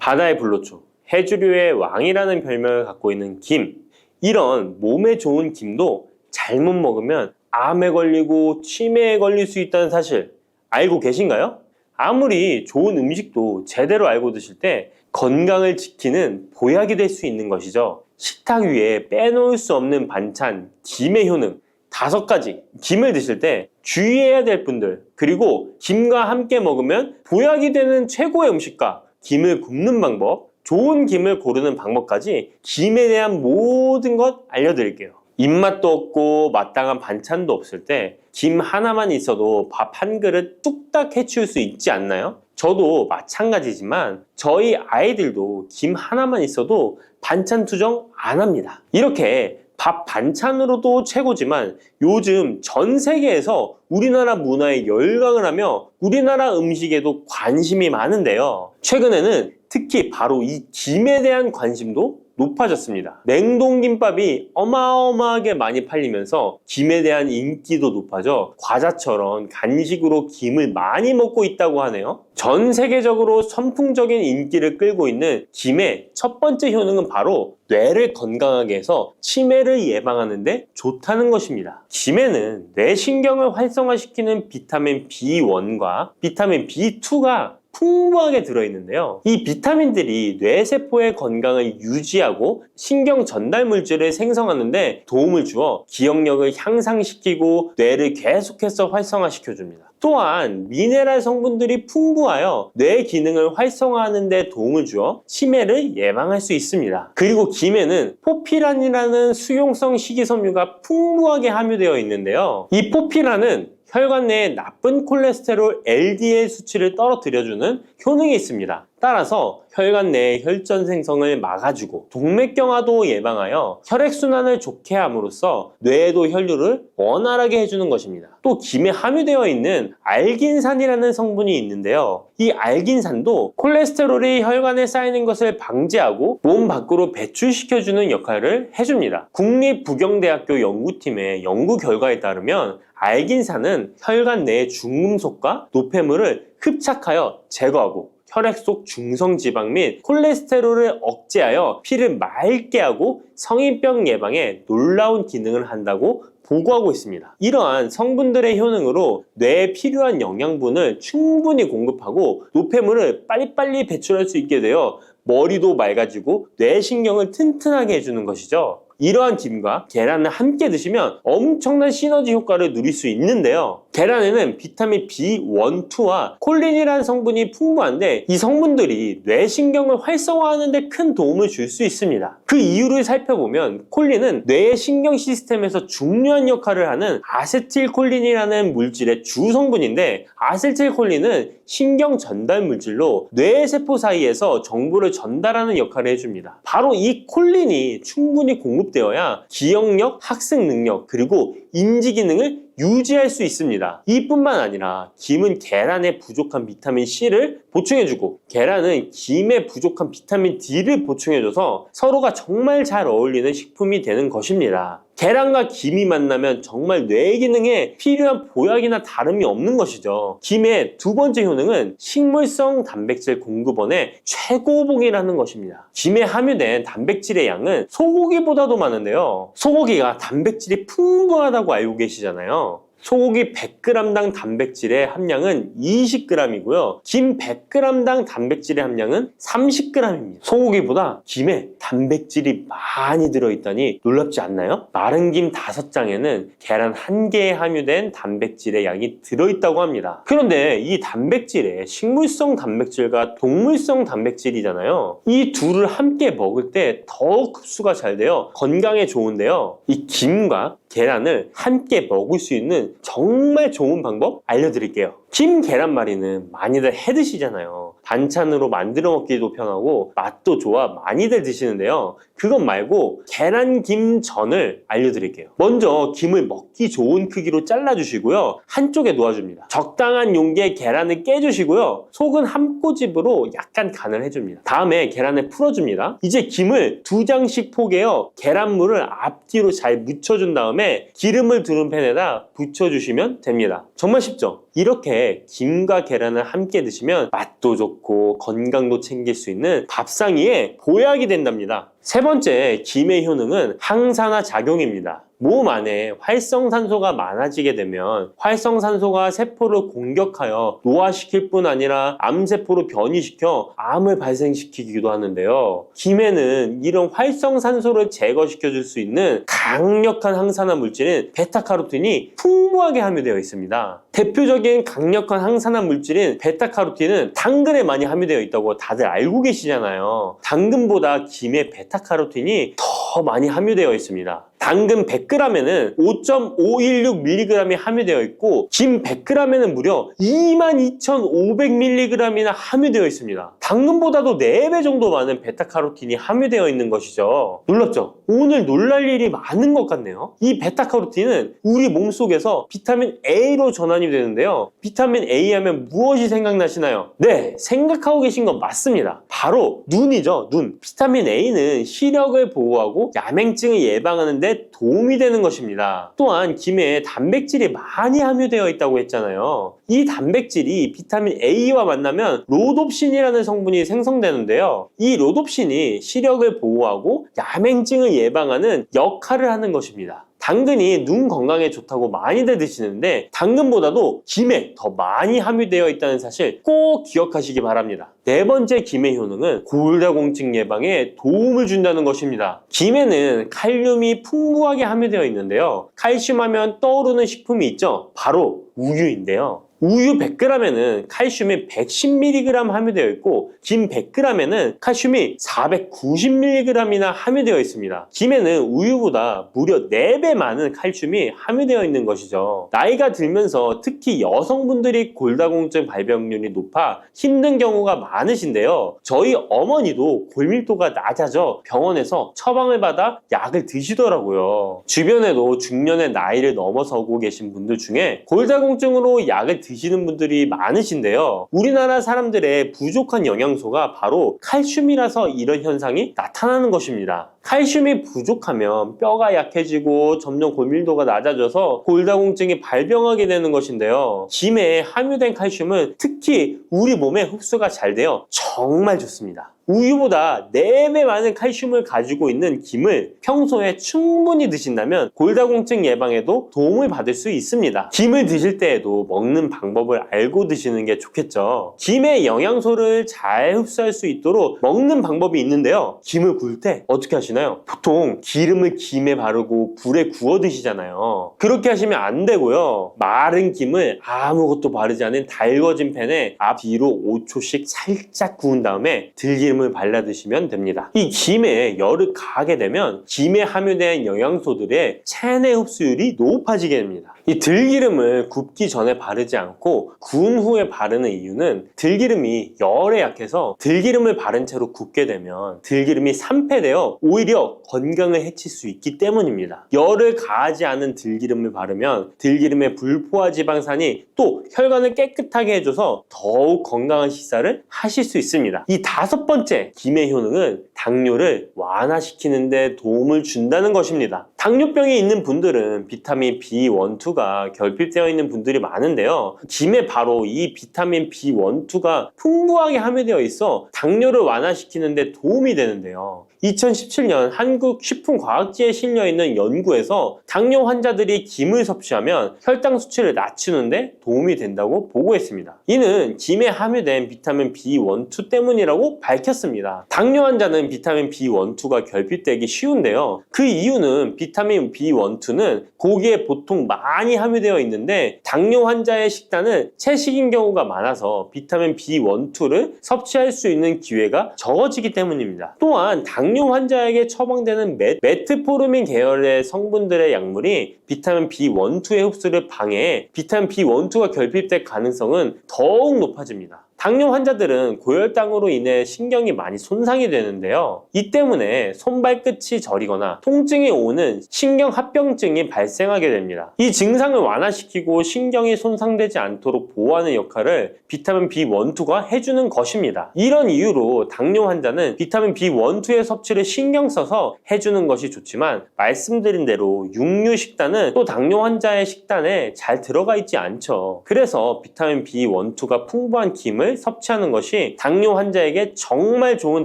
바다의 불로초, 해조류의 왕이라는 별명을 갖고 있는 김. 이런 몸에 좋은 김도 잘못 먹으면 암에 걸리고 치매에 걸릴 수 있다는 사실 알고 계신가요? 아무리 좋은 음식도 제대로 알고 드실 때 건강을 지키는 보약이 될 수 있는 것이죠. 식탁 위에 빼놓을 수 없는 반찬, 김의 효능 5가지. 김을 드실 때 주의해야 될 분들, 그리고 김과 함께 먹으면 보약이 되는 최고의 음식과 김을 굽는 방법, 좋은 김을 고르는 방법까지 김에 대한 모든 것 알려드릴게요. 입맛도 없고 마땅한 반찬도 없을 때 김 하나만 있어도 밥 한 그릇 뚝딱 해치울 수 있지 않나요? 저도 마찬가지지만 저희 아이들도 김 하나만 있어도 반찬 투정 안 합니다. 이렇게 밥 반찬으로도 최고지만 요즘 전 세계에서 우리나라 문화에 열광을 하며 우리나라 음식에도 관심이 많은데요. 최근에는 특히 바로 이 김에 대한 관심도 높아졌습니다. 냉동김밥이 어마어마하게 많이 팔리면서 김에 대한 인기도 높아져 과자처럼 간식으로 김을 많이 먹고 있다고 하네요. 전 세계적으로 선풍적인 인기를 끌고 있는 김의 첫 번째 효능은 바로 뇌를 건강하게 해서 치매를 예방하는 데 좋다는 것입니다. 김에는 뇌신경을 활성화시키는 비타민 B1과 비타민 B2가 풍부하게 들어있는데요. 이 비타민들이 뇌세포의 건강을 유지하고 신경 전달 물질을 생성하는 데 도움을 주어 기억력을 향상시키고 뇌를 계속해서 활성화시켜줍니다. 또한 미네랄 성분들이 풍부하여 뇌 기능을 활성화하는 데 도움을 주어 치매를 예방할 수 있습니다. 그리고 김에는 포피란이라는 수용성 식이섬유가 풍부하게 함유되어 있는데요. 이 포피란은 혈관 내에 나쁜 콜레스테롤 LDL 수치를 떨어뜨려주는 효능이 있습니다. 따라서 혈관 내의 혈전 생성을 막아주고 동맥경화도 예방하여 혈액순환을 좋게 함으로써 뇌에도 혈류를 원활하게 해주는 것입니다. 또 김에 함유되어 있는 알긴산이라는 성분이 있는데요. 이 알긴산도 콜레스테롤이 혈관에 쌓이는 것을 방지하고 몸 밖으로 배출시켜주는 역할을 해줍니다. 국립부경대학교 연구팀의 연구 결과에 따르면 알긴산은 혈관 내의 중금속과 노폐물을 흡착하여 제거하고 혈액 속 중성지방 및 콜레스테롤을 억제하여 피를 맑게 하고 성인병 예방에 놀라운 기능을 한다고 보고하고 있습니다. 이러한 성분들의 효능으로 뇌에 필요한 영양분을 충분히 공급하고 노폐물을 빨리빨리 배출할 수 있게 되어 머리도 맑아지고 뇌신경을 튼튼하게 해주는 것이죠. 이러한 김과 계란을 함께 드시면 엄청난 시너지 효과를 누릴 수 있는데요. 계란에는 비타민 B1, 2와 콜린이라는 성분이 풍부한데 이 성분들이 뇌신경을 활성화하는 데 큰 도움을 줄 수 있습니다. 그 이유를 살펴보면 콜린은 뇌의 신경 시스템에서 중요한 역할을 하는 아세틸콜린이라는 물질의 주 성분인데 아세틸콜린은 신경 전달 물질로 뇌세포 사이에서 정보를 전달하는 역할을 해줍니다. 바로 이 콜린이 충분히 공급되어야 기억력, 학습 능력, 그리고 인지 기능을 유지할 수 있습니다. 이뿐만 아니라 김은 계란에 부족한 비타민 C를 보충해주고 계란은 김에 부족한 비타민 D를 보충해줘서 서로가 정말 잘 어울리는 식품이 되는 것입니다. 계란과 김이 만나면 정말 뇌 기능에 필요한 보약이나 다름이 없는 것이죠. 김의 두 번째 효능은 식물성 단백질 공급원의 최고봉이라는 것입니다. 김에 함유된 단백질의 양은 소고기보다도 많은데요. 소고기가 단백질이 풍부하다고 알고 계시잖아요. 소고기 100g당 단백질의 함량은 20g이고요. 김 100g당 단백질의 함량은 30g입니다. 소고기보다 김에 단백질이 많이 들어있다니 놀랍지 않나요? 마른 김 5장에는 계란 1개에 함유된 단백질의 양이 들어있다고 합니다. 그런데 이 단백질에 식물성 단백질과 동물성 단백질이잖아요. 이 둘을 함께 먹을 때 더 흡수가 잘 되어 건강에 좋은데요. 이 김과 계란을 함께 먹을 수 있는 정말 좋은 방법 알려드릴게요. 김 계란말이는 많이들 해 드시잖아요. 반찬으로 만들어 먹기도 편하고 맛도 좋아 많이들 드시는데요. 그것 말고 계란김전을 알려드릴게요. 먼저 김을 먹기 좋은 크기로 잘라주시고요. 한쪽에 놓아줍니다. 적당한 용기에 계란을 깨주시고요. 속은 한 꼬집으로 약간 간을 해줍니다. 다음에 계란을 풀어줍니다. 이제 김을 2장씩 포개어 계란물을 앞뒤로 잘 묻혀준 다음에 기름을 두른 팬에다 부쳐 묻혀주시면 됩니다. 정말 쉽죠? 이렇게 김과 계란을 함께 드시면 맛도 좋고 건강도 챙길 수 있는 밥상위에 보약이 된답니다. 세 번째, 김의 효능은 항산화 작용입니다. 몸 안에 활성산소가 많아지게 되면 활성산소가 세포를 공격하여 노화시킬 뿐 아니라 암세포로 변이시켜 암을 발생시키기도 하는데요. 김에는 이런 활성산소를 제거시켜 줄 수 있는 강력한 항산화 물질인 베타카로틴이 풍부하게 함유되어 있습니다. 대표적인 강력한 항산화 물질인 베타카로틴은 당근에 많이 함유되어 있다고 다들 알고 계시잖아요. 당근보다 김에 베타카로틴이 더 많이 함유되어 있습니다. 당근 100g에는 5.516mg이 함유되어 있고 김 100g에는 무려 22,500mg이나 함유되어 있습니다. 당근보다도 4배 정도 많은 베타카로틴이 함유되어 있는 것이죠. 놀랍죠? 오늘 놀랄 일이 많은 것 같네요. 이 베타카로틴은 우리 몸속에서 비타민 A로 전환이 되는데요. 비타민 A 하면 무엇이 생각나시나요? 네, 생각하고 계신 건 맞습니다. 바로 눈이죠, 눈. 비타민 A는 시력을 보호하고 야맹증을 예방하는 데 도움이 되는 것입니다. 또한 김에 단백질이 많이 함유되어 있다고 했잖아요. 이 단백질이 비타민 A와 만나면 로놉신이라는 성분이 생성되는데요. 이 로놉신이 시력을 보호하고 야맹증을 예방하는 역할을 하는 것입니다. 당근이 눈 건강에 좋다고 많이들 드시는데 당근보다도 김에 더 많이 함유되어 있다는 사실 꼭 기억하시기 바랍니다. 네 번째 김의 효능은 골다공증 예방에 도움을 준다는 것입니다. 김에는 칼륨이 풍부하게 함유되어 있는데요. 칼슘 하면 떠오르는 식품이 있죠. 바로 우유인데요. 우유 100g에는 칼슘이 110mg 함유되어 있고 김 100g에는 칼슘이 490mg이나 함유되어 있습니다. 김에는 우유보다 무려 4배 많은 칼슘이 함유되어 있는 것이죠. 나이가 들면서 특히 여성분들이 골다공증 발병률이 높아 힘든 경우가 많으신데요. 저희 어머니도 골밀도가 낮아져 병원에서 처방을 받아 약을 드시더라고요. 주변에도 중년의 나이를 넘어서고 계신 분들 중에 골다공증으로 약을 드시는 분들이 많으신데요. 우리나라 사람들의 부족한 영양소가 바로 칼슘이라서 이런 현상이 나타나는 것입니다. 칼슘이 부족하면 뼈가 약해지고 점점 골밀도가 낮아져서 골다공증이 발병하게 되는 것인데요. 김에 함유된 칼슘은 특히 우리 몸에 흡수가 잘 되어 정말 좋습니다. 우유보다 4배 많은 칼슘을 가지고 있는 김을 평소에 충분히 드신다면 골다공증 예방에도 도움을 받을 수 있습니다. 김을 드실 때에도 먹는 방법을 알고 드시는 게 좋겠죠. 김의 영양소를 잘 흡수할 수 있도록 먹는 방법이 있는데요. 김을 구울 때 어떻게 하시나요? 보통 기름을 김에 바르고 불에 구워 드시잖아요. 그렇게 하시면 안 되고요. 마른 김을 아무것도 바르지 않은 달궈진 팬에 앞뒤로 5초씩 살짝 구운 다음에 들기름을 발라 드시면 됩니다. 이 김에 열을 가하게 되면 김에 함유된 영양소들의 체내 흡수율이 높아지게 됩니다. 이 들기름을 굽기 전에 바르지 않고 구운 후에 바르는 이유는 들기름이 열에 약해서 들기름을 바른 채로 굽게 되면 들기름이 산패되어 오히려 건강을 해칠 수 있기 때문입니다. 열을 가하지 않은 들기름을 바르면 들기름의 불포화 지방산이 또 혈관을 깨끗하게 해줘서 더욱 건강한 식사를 하실 수 있습니다. 이 5번째 김의 효능은 당뇨를 완화시키는 데 도움을 준다는 것입니다. 당뇨병이 있는 분들은 비타민 B1, 2가 결핍되어 있는 분들이 많은데요. 김에 바로 이 비타민 B1, 2가 풍부하게 함유되어 있어 당뇨를 완화시키는 데 도움이 되는데요. 2017년 한국식품과학지에 실려있는 연구에서 당뇨 환자들이 김을 섭취하면 혈당 수치를 낮추는데 도움이 된다고 보고했습니다. 이는 김에 함유된 비타민 B1, 2 때문이라고 밝혔습니다. 당뇨 환자는 비타민 B1, 2가 결핍되기 쉬운데요. 그 이유는 비타민 B1, 2는 고기에 보통 많이 함유되어 있는데 당뇨 환자의 식단은 채식인 경우가 많아서 비타민 B1, 2를 섭취할 수 있는 기회가 적어지기 때문입니다. 또한 당뇨 환자에게 처방되는 메트포르민 계열의 성분들의 약물이 비타민 B1, 2의 흡수를 방해해 비타민 B1, 2가 결핍될 가능성은 더욱 높아집니다. 당뇨 환자들은 고혈당으로 인해 신경이 많이 손상이 되는데요. 이 때문에 손발끝이 저리거나 통증이 오는 신경합병증이 발생하게 됩니다. 이 증상을 완화시키고 신경이 손상되지 않도록 보호하는 역할을 비타민 B1, 2가 해주는 것입니다. 이런 이유로 당뇨 환자는 비타민 B1, 2의 섭취를 신경 써서 해주는 것이 좋지만 말씀드린 대로 육류 식단은 또 당뇨 환자의 식단에 잘 들어가 있지 않죠. 그래서 비타민 B1, 2가 풍부한 김을 섭취하는 것이 당뇨 환자에게 정말 좋은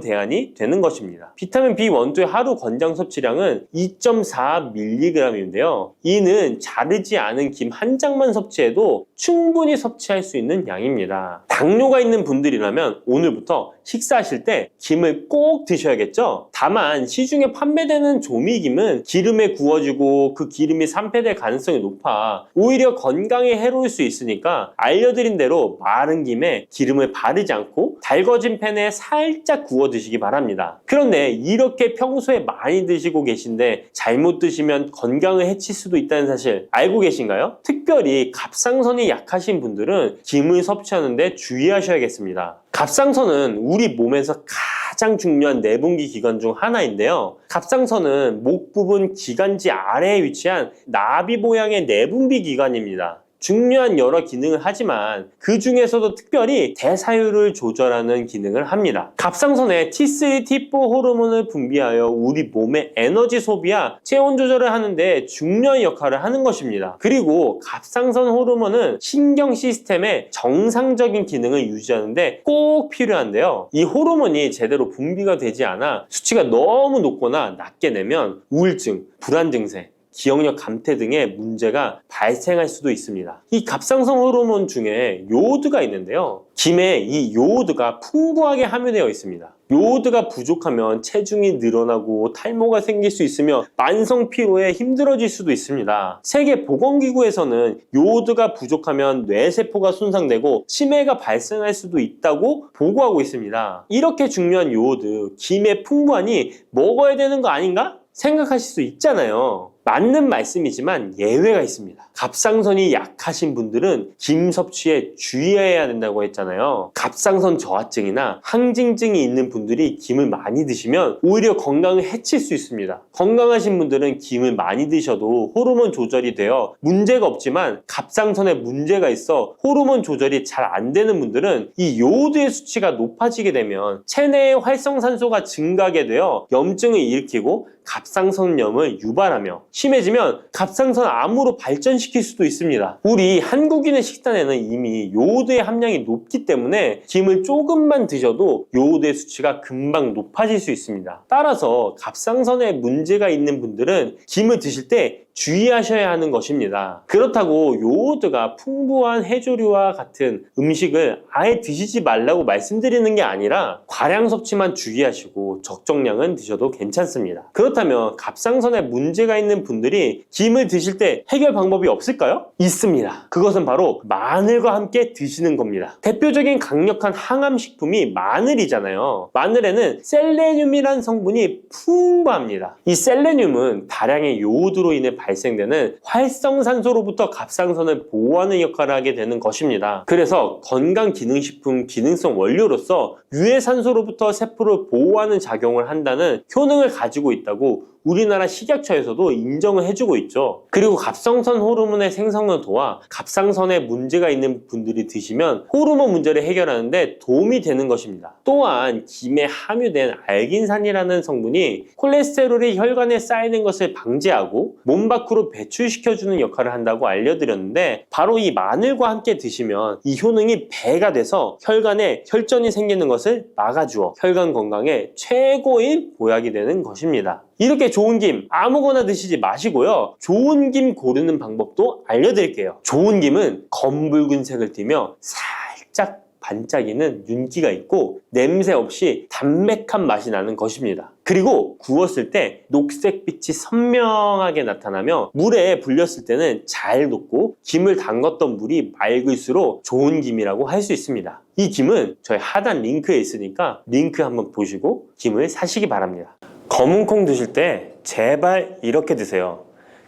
대안이 되는 것입니다. 비타민 B1, 2의 하루 권장 섭취량은 2.4mg인데요. 이는 자르지 않은 김 한 장만 섭취해도 충분히 섭취할 수 있는 양입니다. 당뇨가 있는 분들이라면 오늘부터 식사하실 때 김을 꼭 드셔야겠죠? 다만 시중에 판매되는 조미김은 기름에 구워지고 그 기름이 산패될 가능성이 높아 오히려 건강에 해로울 수 있으니까 알려드린 대로 마른 김에 기름을 바르지 않고 달궈진 팬에 살짝 구워 드시기 바랍니다. 그런데 이렇게 평소에 많이 드시고 계신데 잘못 드시면 건강을 해칠 수도 있다는 사실 알고 계신가요? 특별히 갑상선이 약하신 분들은 김을 섭취하는데 주의하셔야겠습니다. 갑상선은 우리 몸에서 가장 중요한 내분비 기관 중 하나인데요. 갑상선은 목 부분 기관지 아래에 위치한 나비 모양의 내분비 기관입니다. 중요한 여러 기능을 하지만 그 중에서도 특별히 대사율을 조절하는 기능을 합니다. 갑상선에 T3, T4 호르몬을 분비하여 우리 몸의 에너지 소비와 체온 조절을 하는데 중요한 역할을 하는 것입니다. 그리고 갑상선 호르몬은 신경 시스템의 정상적인 기능을 유지하는데 꼭 필요한데요. 이 호르몬이 제대로 분비가 되지 않아 수치가 너무 높거나 낮게 되면 우울증, 불안 증세, 기억력 감퇴 등의 문제가 발생할 수도 있습니다. 이 갑상선 호르몬 중에 요오드가 있는데요. 김에 이 요오드가 풍부하게 함유되어 있습니다. 요오드가 부족하면 체중이 늘어나고 탈모가 생길 수 있으며 만성 피로에 힘들어질 수도 있습니다. 세계보건기구에서는 요오드가 부족하면 뇌세포가 손상되고 치매가 발생할 수도 있다고 보고하고 있습니다. 이렇게 중요한 요오드, 김에 풍부하니 먹어야 되는 거 아닌가? 생각하실 수 있잖아요. 맞는 말씀이지만 예외가 있습니다. 갑상선이 약하신 분들은 김 섭취에 주의해야 된다고 했잖아요. 갑상선 저하증이나 항진증이 있는 분들이 김을 많이 드시면 오히려 건강을 해칠 수 있습니다. 건강하신 분들은 김을 많이 드셔도 호르몬 조절이 되어 문제가 없지만 갑상선에 문제가 있어 호르몬 조절이 잘 안 되는 분들은 이 요오드의 수치가 높아지게 되면 체내의 활성산소가 증가하게 되어 염증을 일으키고 갑상선염을 유발하며 심해지면 갑상선 암으로 발전시킬 수도 있습니다. 우리 한국인의 식단에는 이미 요오드의 함량이 높기 때문에 김을 조금만 드셔도 요오드의 수치가 금방 높아질 수 있습니다. 따라서 갑상선에 문제가 있는 분들은 김을 드실 때 주의하셔야 하는 것입니다. 그렇다고 요오드가 풍부한 해조류와 같은 음식을 아예 드시지 말라고 말씀드리는 게 아니라 과량 섭취만 주의하시고 적정량은 드셔도 괜찮습니다. 그렇다면 갑상선에 문제가 있는 분들이 김을 드실 때 해결 방법이 없을까요? 있습니다. 그것은 바로 마늘과 함께 드시는 겁니다. 대표적인 강력한 항암식품이 마늘이잖아요. 마늘에는 셀레늄이라는 성분이 풍부합니다. 이 셀레늄은 다량의 요오드로 인해 발생되는 활성산소로부터 갑상선을 보호하는 역할을 하게 되는 것입니다. 그래서 건강기능식품 기능성 원료로서 유해산소로부터 세포를 보호하는 작용을 한다는 효능을 가지고 있다고 우리나라 식약처에서도 인정을 해주고 있죠. 그리고 갑상선 호르몬의 생성을 도와 갑상선에 문제가 있는 분들이 드시면 호르몬 문제를 해결하는데 도움이 되는 것입니다. 또한 김에 함유된 알긴산이라는 성분이 콜레스테롤이 혈관에 쌓이는 것을 방지하고 몸 밖으로 배출시켜주는 역할을 한다고 알려드렸는데 바로 이 마늘과 함께 드시면 이 효능이 배가 돼서 혈관에 혈전이 생기는 것을 막아주어 혈관 건강에 최고의 보약이 되는 것입니다. 이렇게 좋은 김 아무거나 드시지 마시고요. 좋은 김 고르는 방법도 알려드릴게요. 좋은 김은 검붉은색을 띠며 살짝 반짝이는 윤기가 있고 냄새 없이 담백한 맛이 나는 것입니다. 그리고 구웠을 때 녹색빛이 선명하게 나타나며 물에 불렸을 때는 잘 녹고 김을 담궜던 물이 맑을수록 좋은 김이라고 할 수 있습니다. 이 김은 저희 하단 링크에 있으니까 링크 한번 보시고 김을 사시기 바랍니다. 검은 콩 드실 때 제발 이렇게 드세요.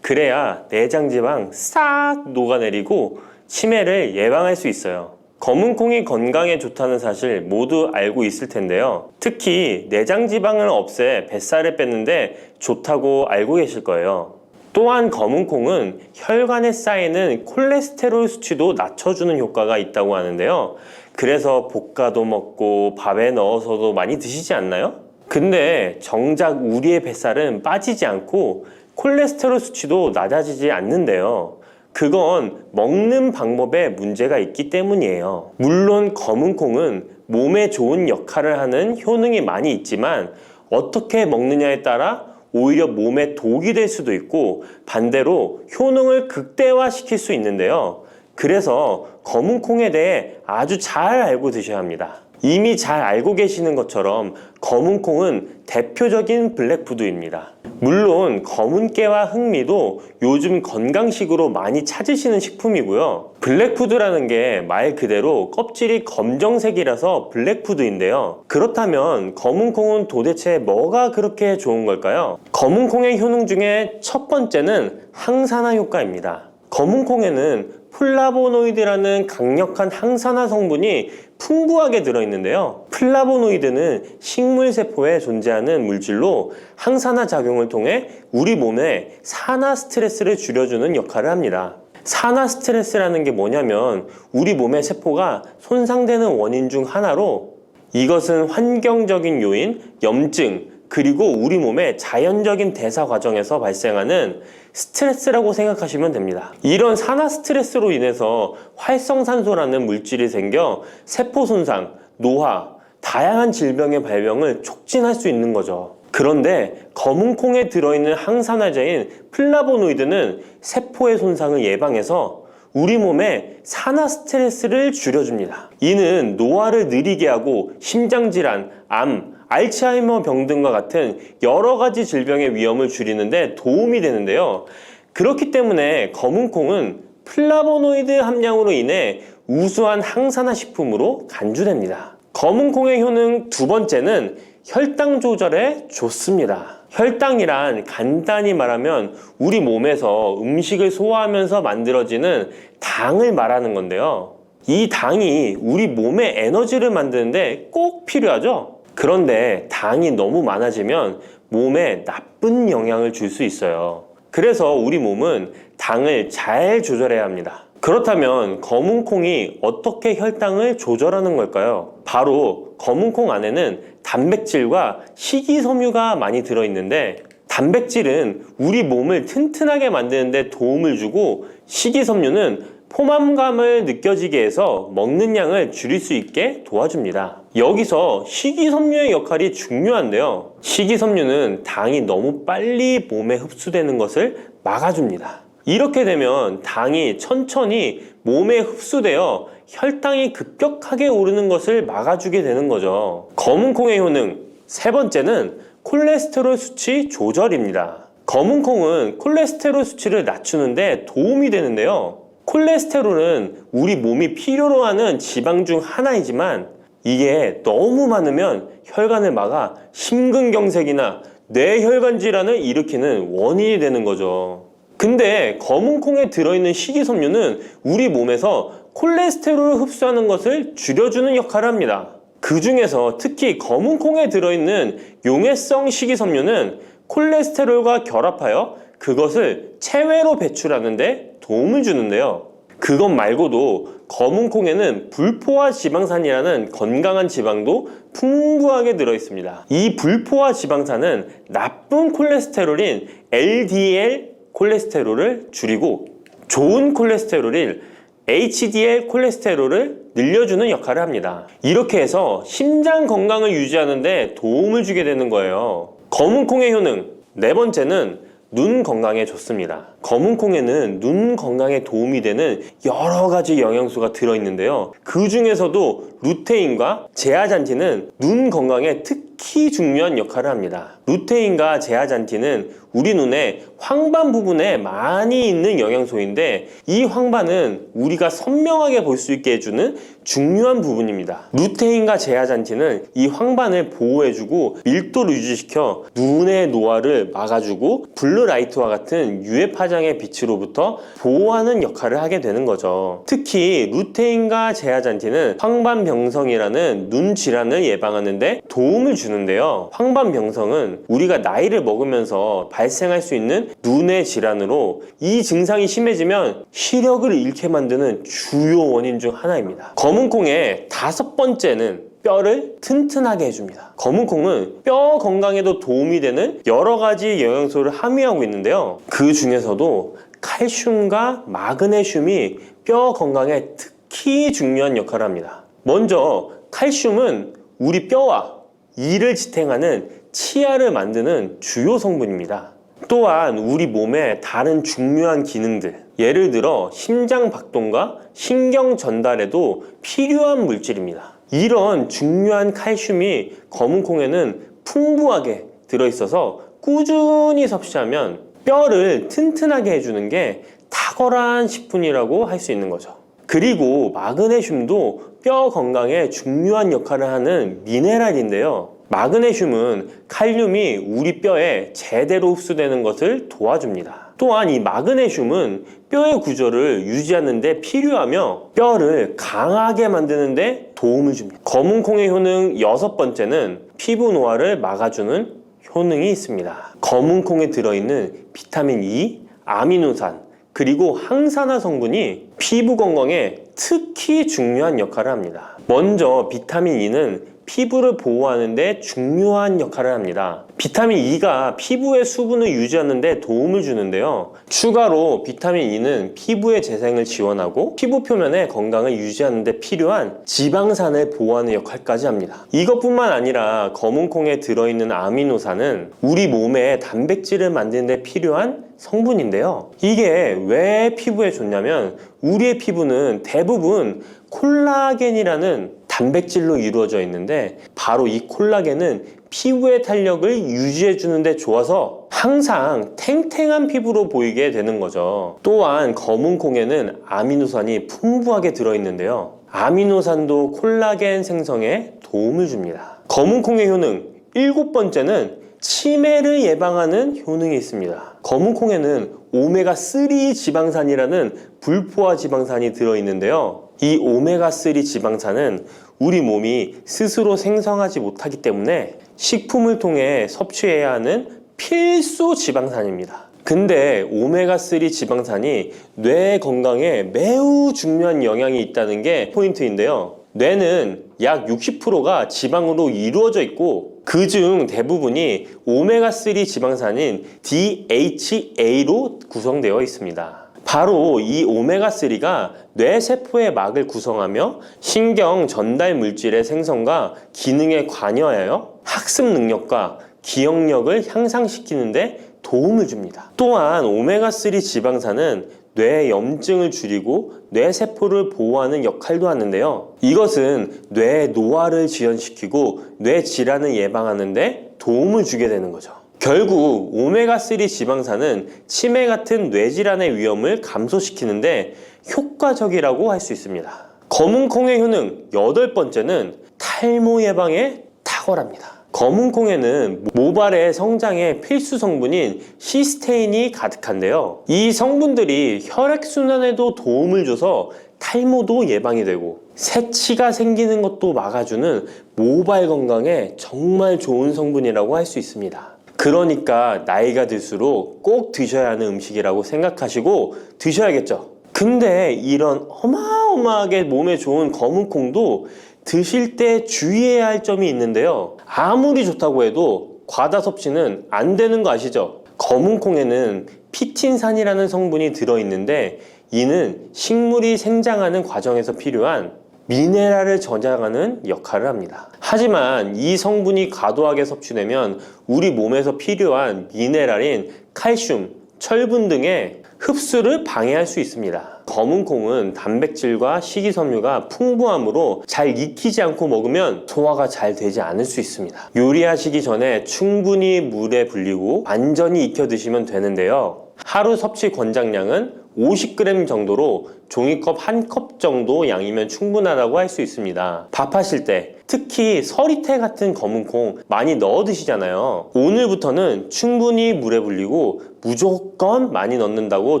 그래야 내장 지방 싹 녹아내리고 치매를 예방할 수 있어요. 검은콩이 건강에 좋다는 사실 모두 알고 있을 텐데요. 특히 내장지방을 없애 뱃살을 뺐는데 좋다고 알고 계실 거예요. 또한 검은콩은 혈관에 쌓이는 콜레스테롤 수치도 낮춰주는 효과가 있다고 하는데요. 그래서 볶아도 먹고 밥에 넣어서도 많이 드시지 않나요? 근데 정작 우리의 뱃살은 빠지지 않고 콜레스테롤 수치도 낮아지지 않는데요. 그건 먹는 방법에 문제가 있기 때문이에요. 물론 검은콩은 몸에 좋은 역할을 하는 효능이 많이 있지만 어떻게 먹느냐에 따라 오히려 몸에 독이 될 수도 있고 반대로 효능을 극대화시킬 수 있는데요. 그래서 검은콩에 대해 아주 잘 알고 드셔야 합니다. 이미 잘 알고 계시는 것처럼 검은콩은 대표적인 블랙푸드입니다. 물론 검은깨와 흑미도 요즘 건강식으로 많이 찾으시는 식품이고요. 블랙푸드라는 게 말 그대로 껍질이 검정색이라서 블랙푸드인데요. 그렇다면 검은콩은 도대체 뭐가 그렇게 좋은 걸까요? 검은콩의 효능 중에 첫 번째는 항산화 효과입니다. 검은콩에는 플라보노이드라는 강력한 항산화 성분이 풍부하게 들어있는데요. 플라보노이드는 식물세포에 존재하는 물질로 항산화 작용을 통해 우리 몸에 산화 스트레스를 줄여주는 역할을 합니다. 산화 스트레스라는 게 뭐냐면 우리 몸의 세포가 손상되는 원인 중 하나로 이것은 환경적인 요인, 염증, 그리고 우리 몸의 자연적인 대사 과정에서 발생하는 스트레스라고 생각하시면 됩니다. 이런 산화 스트레스로 인해서 활성산소라는 물질이 생겨 세포 손상, 노화, 다양한 질병의 발병을 촉진할 수 있는 거죠. 그런데 검은콩에 들어있는 항산화제인 플라보노이드는 세포의 손상을 예방해서 우리 몸에 산화 스트레스를 줄여줍니다. 이는 노화를 느리게 하고 심장질환, 암, 알츠하이머 병 등과 같은 여러 가지 질병의 위험을 줄이는데 도움이 되는데요. 그렇기 때문에 검은콩은 플라보노이드 함량으로 인해 우수한 항산화 식품으로 간주됩니다. 검은콩의 효능 두 번째는 혈당 조절에 좋습니다. 혈당이란 간단히 말하면 우리 몸에서 음식을 소화하면서 만들어지는 당을 말하는 건데요. 이 당이 우리 몸의 에너지를 만드는데 꼭 필요하죠. 그런데 당이 너무 많아지면 몸에 나쁜 영향을 줄 수 있어요. 그래서 우리 몸은 당을 잘 조절해야 합니다. 그렇다면 검은콩이 어떻게 혈당을 조절하는 걸까요? 바로 검은콩 안에는 단백질과 식이섬유가 많이 들어있는데 단백질은 우리 몸을 튼튼하게 만드는 데 도움을 주고 식이섬유는 포만감을 느껴지게 해서 먹는 양을 줄일 수 있게 도와줍니다. 여기서 식이섬유의 역할이 중요한데요. 식이섬유는 당이 너무 빨리 몸에 흡수되는 것을 막아줍니다. 이렇게 되면 당이 천천히 몸에 흡수되어 혈당이 급격하게 오르는 것을 막아주게 되는 거죠. 검은콩의 효능 세 번째는 콜레스테롤 수치 조절입니다. 검은콩은 콜레스테롤 수치를 낮추는데 도움이 되는데요. 콜레스테롤은 우리 몸이 필요로 하는 지방 중 하나이지만 이게 너무 많으면 혈관을 막아 심근경색이나 뇌혈관 질환을 일으키는 원인이 되는 거죠. 근데 검은콩에 들어있는 식이섬유는 우리 몸에서 콜레스테롤을 흡수하는 것을 줄여주는 역할을 합니다. 그 중에서 특히 검은콩에 들어있는 용해성 식이섬유는 콜레스테롤과 결합하여 그것을 체외로 배출하는데 도움을 주는데요. 그것 말고도 검은콩에는 불포화 지방산이라는 건강한 지방도 풍부하게 들어있습니다. 이 불포화 지방산은 나쁜 콜레스테롤인 LDL 콜레스테롤을 줄이고 좋은 콜레스테롤인 HDL 콜레스테롤을 늘려주는 역할을 합니다. 이렇게 해서 심장 건강을 유지하는 데 도움을 주게 되는 거예요. 검은콩의 효능 네 번째는 눈 건강에 좋습니다. 검은콩에는 눈 건강에 도움이 되는 여러 가지 영양소가 들어있는데요. 그 중에서도 루테인과 제아잔틴은 눈 건강에 특히 중요한 역할을 합니다. 루테인과 제아잔틴은 우리 눈의 황반 부분에 많이 있는 영양소인데 이 황반은 우리가 선명하게 볼 수 있게 해주는 중요한 부분입니다. 루테인과 제아잔틴은 이 황반을 보호해주고 밀도를 유지시켜 눈의 노화를 막아주고 블루라이트와 같은 UV 파장의 빛으로부터 보호하는 역할을 하게 되는 거죠. 특히 루테인과 제아잔틴은 황반병성이라는 눈 질환을 예방하는 데 도움을 주는데요. 황반병성은 우리가 나이를 먹으면서 발생할 수 있는 눈의 질환으로 이 증상이 심해지면 시력을 잃게 만드는 주요 원인 중 하나입니다. 검은콩의 5번째는 뼈를 튼튼하게 해줍니다. 검은콩은 뼈 건강에도 도움이 되는 여러 가지 영양소를 함유하고 있는데요. 그 중에서도 칼슘과 마그네슘이 뼈 건강에 특히 중요한 역할을 합니다. 먼저 칼슘은 우리 뼈와 이를 지탱하는 치아를 만드는 주요 성분입니다. 또한 우리 몸의 다른 중요한 기능들, 예를 들어 심장 박동과 신경 전달에도 필요한 물질입니다. 이런 중요한 칼슘이 검은콩에는 풍부하게 들어있어서 꾸준히 섭취하면 뼈를 튼튼하게 해주는 게 탁월한 식품이라고 할 수 있는 거죠. 그리고 마그네슘도 뼈 건강에 중요한 역할을 하는 미네랄인데요. 마그네슘은 칼륨이 우리 뼈에 제대로 흡수되는 것을 도와줍니다. 또한 이 마그네슘은 뼈의 구조를 유지하는 데 필요하며 뼈를 강하게 만드는 데 도움을 줍니다. 검은콩의 효능 6번째는 피부 노화를 막아주는 효능이 있습니다. 검은콩에 들어있는 비타민 E, 아미노산, 그리고 항산화 성분이 피부 건강에 특히 중요한 역할을 합니다. 먼저 비타민 E는 피부를 보호하는 데 중요한 역할을 합니다. 비타민 E가 피부의 수분을 유지하는 데 도움을 주는데요. 추가로 비타민 E는 피부의 재생을 지원하고 피부 표면의 건강을 유지하는 데 필요한 지방산을 보호하는 역할까지 합니다. 이것뿐만 아니라 검은콩에 들어있는 아미노산은 우리 몸에 단백질을 만드는 데 필요한 성분인데요. 이게 왜 피부에 좋냐면 우리의 피부는 대부분 콜라겐이라는 단백질로 이루어져 있는데 바로 이 콜라겐은 피부의 탄력을 유지해 주는데 좋아서 항상 탱탱한 피부로 보이게 되는 거죠. 또한 검은콩에는 아미노산이 풍부하게 들어있는데요. 아미노산도 콜라겐 생성에 도움을 줍니다. 검은콩의 효능 7번째는 치매를 예방하는 효능이 있습니다. 검은콩에는 오메가3 지방산이라는 불포화 지방산이 들어있는데요. 이 오메가3 지방산은 우리 몸이 스스로 생성하지 못하기 때문에 식품을 통해 섭취해야 하는 필수 지방산입니다. 근데 오메가3 지방산이 뇌 건강에 매우 중요한 영향이 있다는 게 포인트인데요. 뇌는 약 60%가 지방으로 이루어져 있고 그중 대부분이 오메가3 지방산인 DHA로 구성되어 있습니다. 바로 이 오메가3가 뇌세포의 막을 구성하며 신경 전달 물질의 생성과 기능에 관여하여 학습 능력과 기억력을 향상시키는 데 도움을 줍니다. 또한 오메가3 지방산은 뇌 염증을 줄이고 뇌세포를 보호하는 역할도 하는데요. 이것은 뇌 노화를 지연시키고 뇌 질환을 예방하는 데 도움을 주게 되는 거죠. 결국 오메가3 지방산은 치매 같은 뇌질환의 위험을 감소시키는데 효과적이라고 할 수 있습니다. 검은콩의 효능 8번째는 탈모 예방에 탁월합니다. 검은콩에는 모발의 성장에 필수 성분인 시스테인이 가득한데요. 이 성분들이 혈액순환에도 도움을 줘서 탈모도 예방이 되고 새치가 생기는 것도 막아주는 모발 건강에 정말 좋은 성분이라고 할 수 있습니다. 그러니까 나이가 들수록 꼭 드셔야 하는 음식이라고 생각하시고 드셔야겠죠. 근데 이런 어마어마하게 몸에 좋은 검은콩도 드실 때 주의해야 할 점이 있는데요. 아무리 좋다고 해도 과다 섭취는 안 되는 거 아시죠? 검은콩에는 피틴산이라는 성분이 들어있는데 이는 식물이 생장하는 과정에서 필요한 미네랄을 저장하는 역할을 합니다. 하지만 이 성분이 과도하게 섭취되면 우리 몸에서 필요한 미네랄인 칼슘, 철분 등의 흡수를 방해할 수 있습니다. 검은 콩은 단백질과 식이섬유가 풍부하므로 잘 익히지 않고 먹으면 소화가 잘 되지 않을 수 있습니다. 요리하시기 전에 충분히 물에 불리고 완전히 익혀 드시면 되는데요. 하루 섭취 권장량은 50g 정도로 종이컵 1컵 정도 양이면 충분하다고 할 수 있습니다. 밥하실 때 특히 서리태 같은 검은 콩 많이 넣어 드시잖아요. 오늘부터는 충분히 물에 불리고 무조건 많이 넣는다고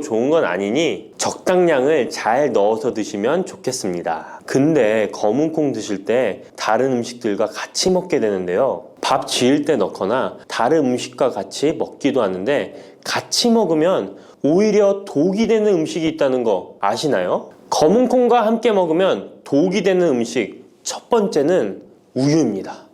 좋은 건 아니니 적당량을 잘 넣어서 드시면 좋겠습니다. 근데 검은 콩 드실 때 다른 음식들과 같이 먹게 되는데요. 밥 지을 때 넣거나 다른 음식과 같이 먹기도 하는데 같이 먹으면 오히려 독이 되는 음식이 있다는 거 아시나요? 검은 콩과 함께 먹으면 독이 되는 음식 첫 번째는 우유입니다.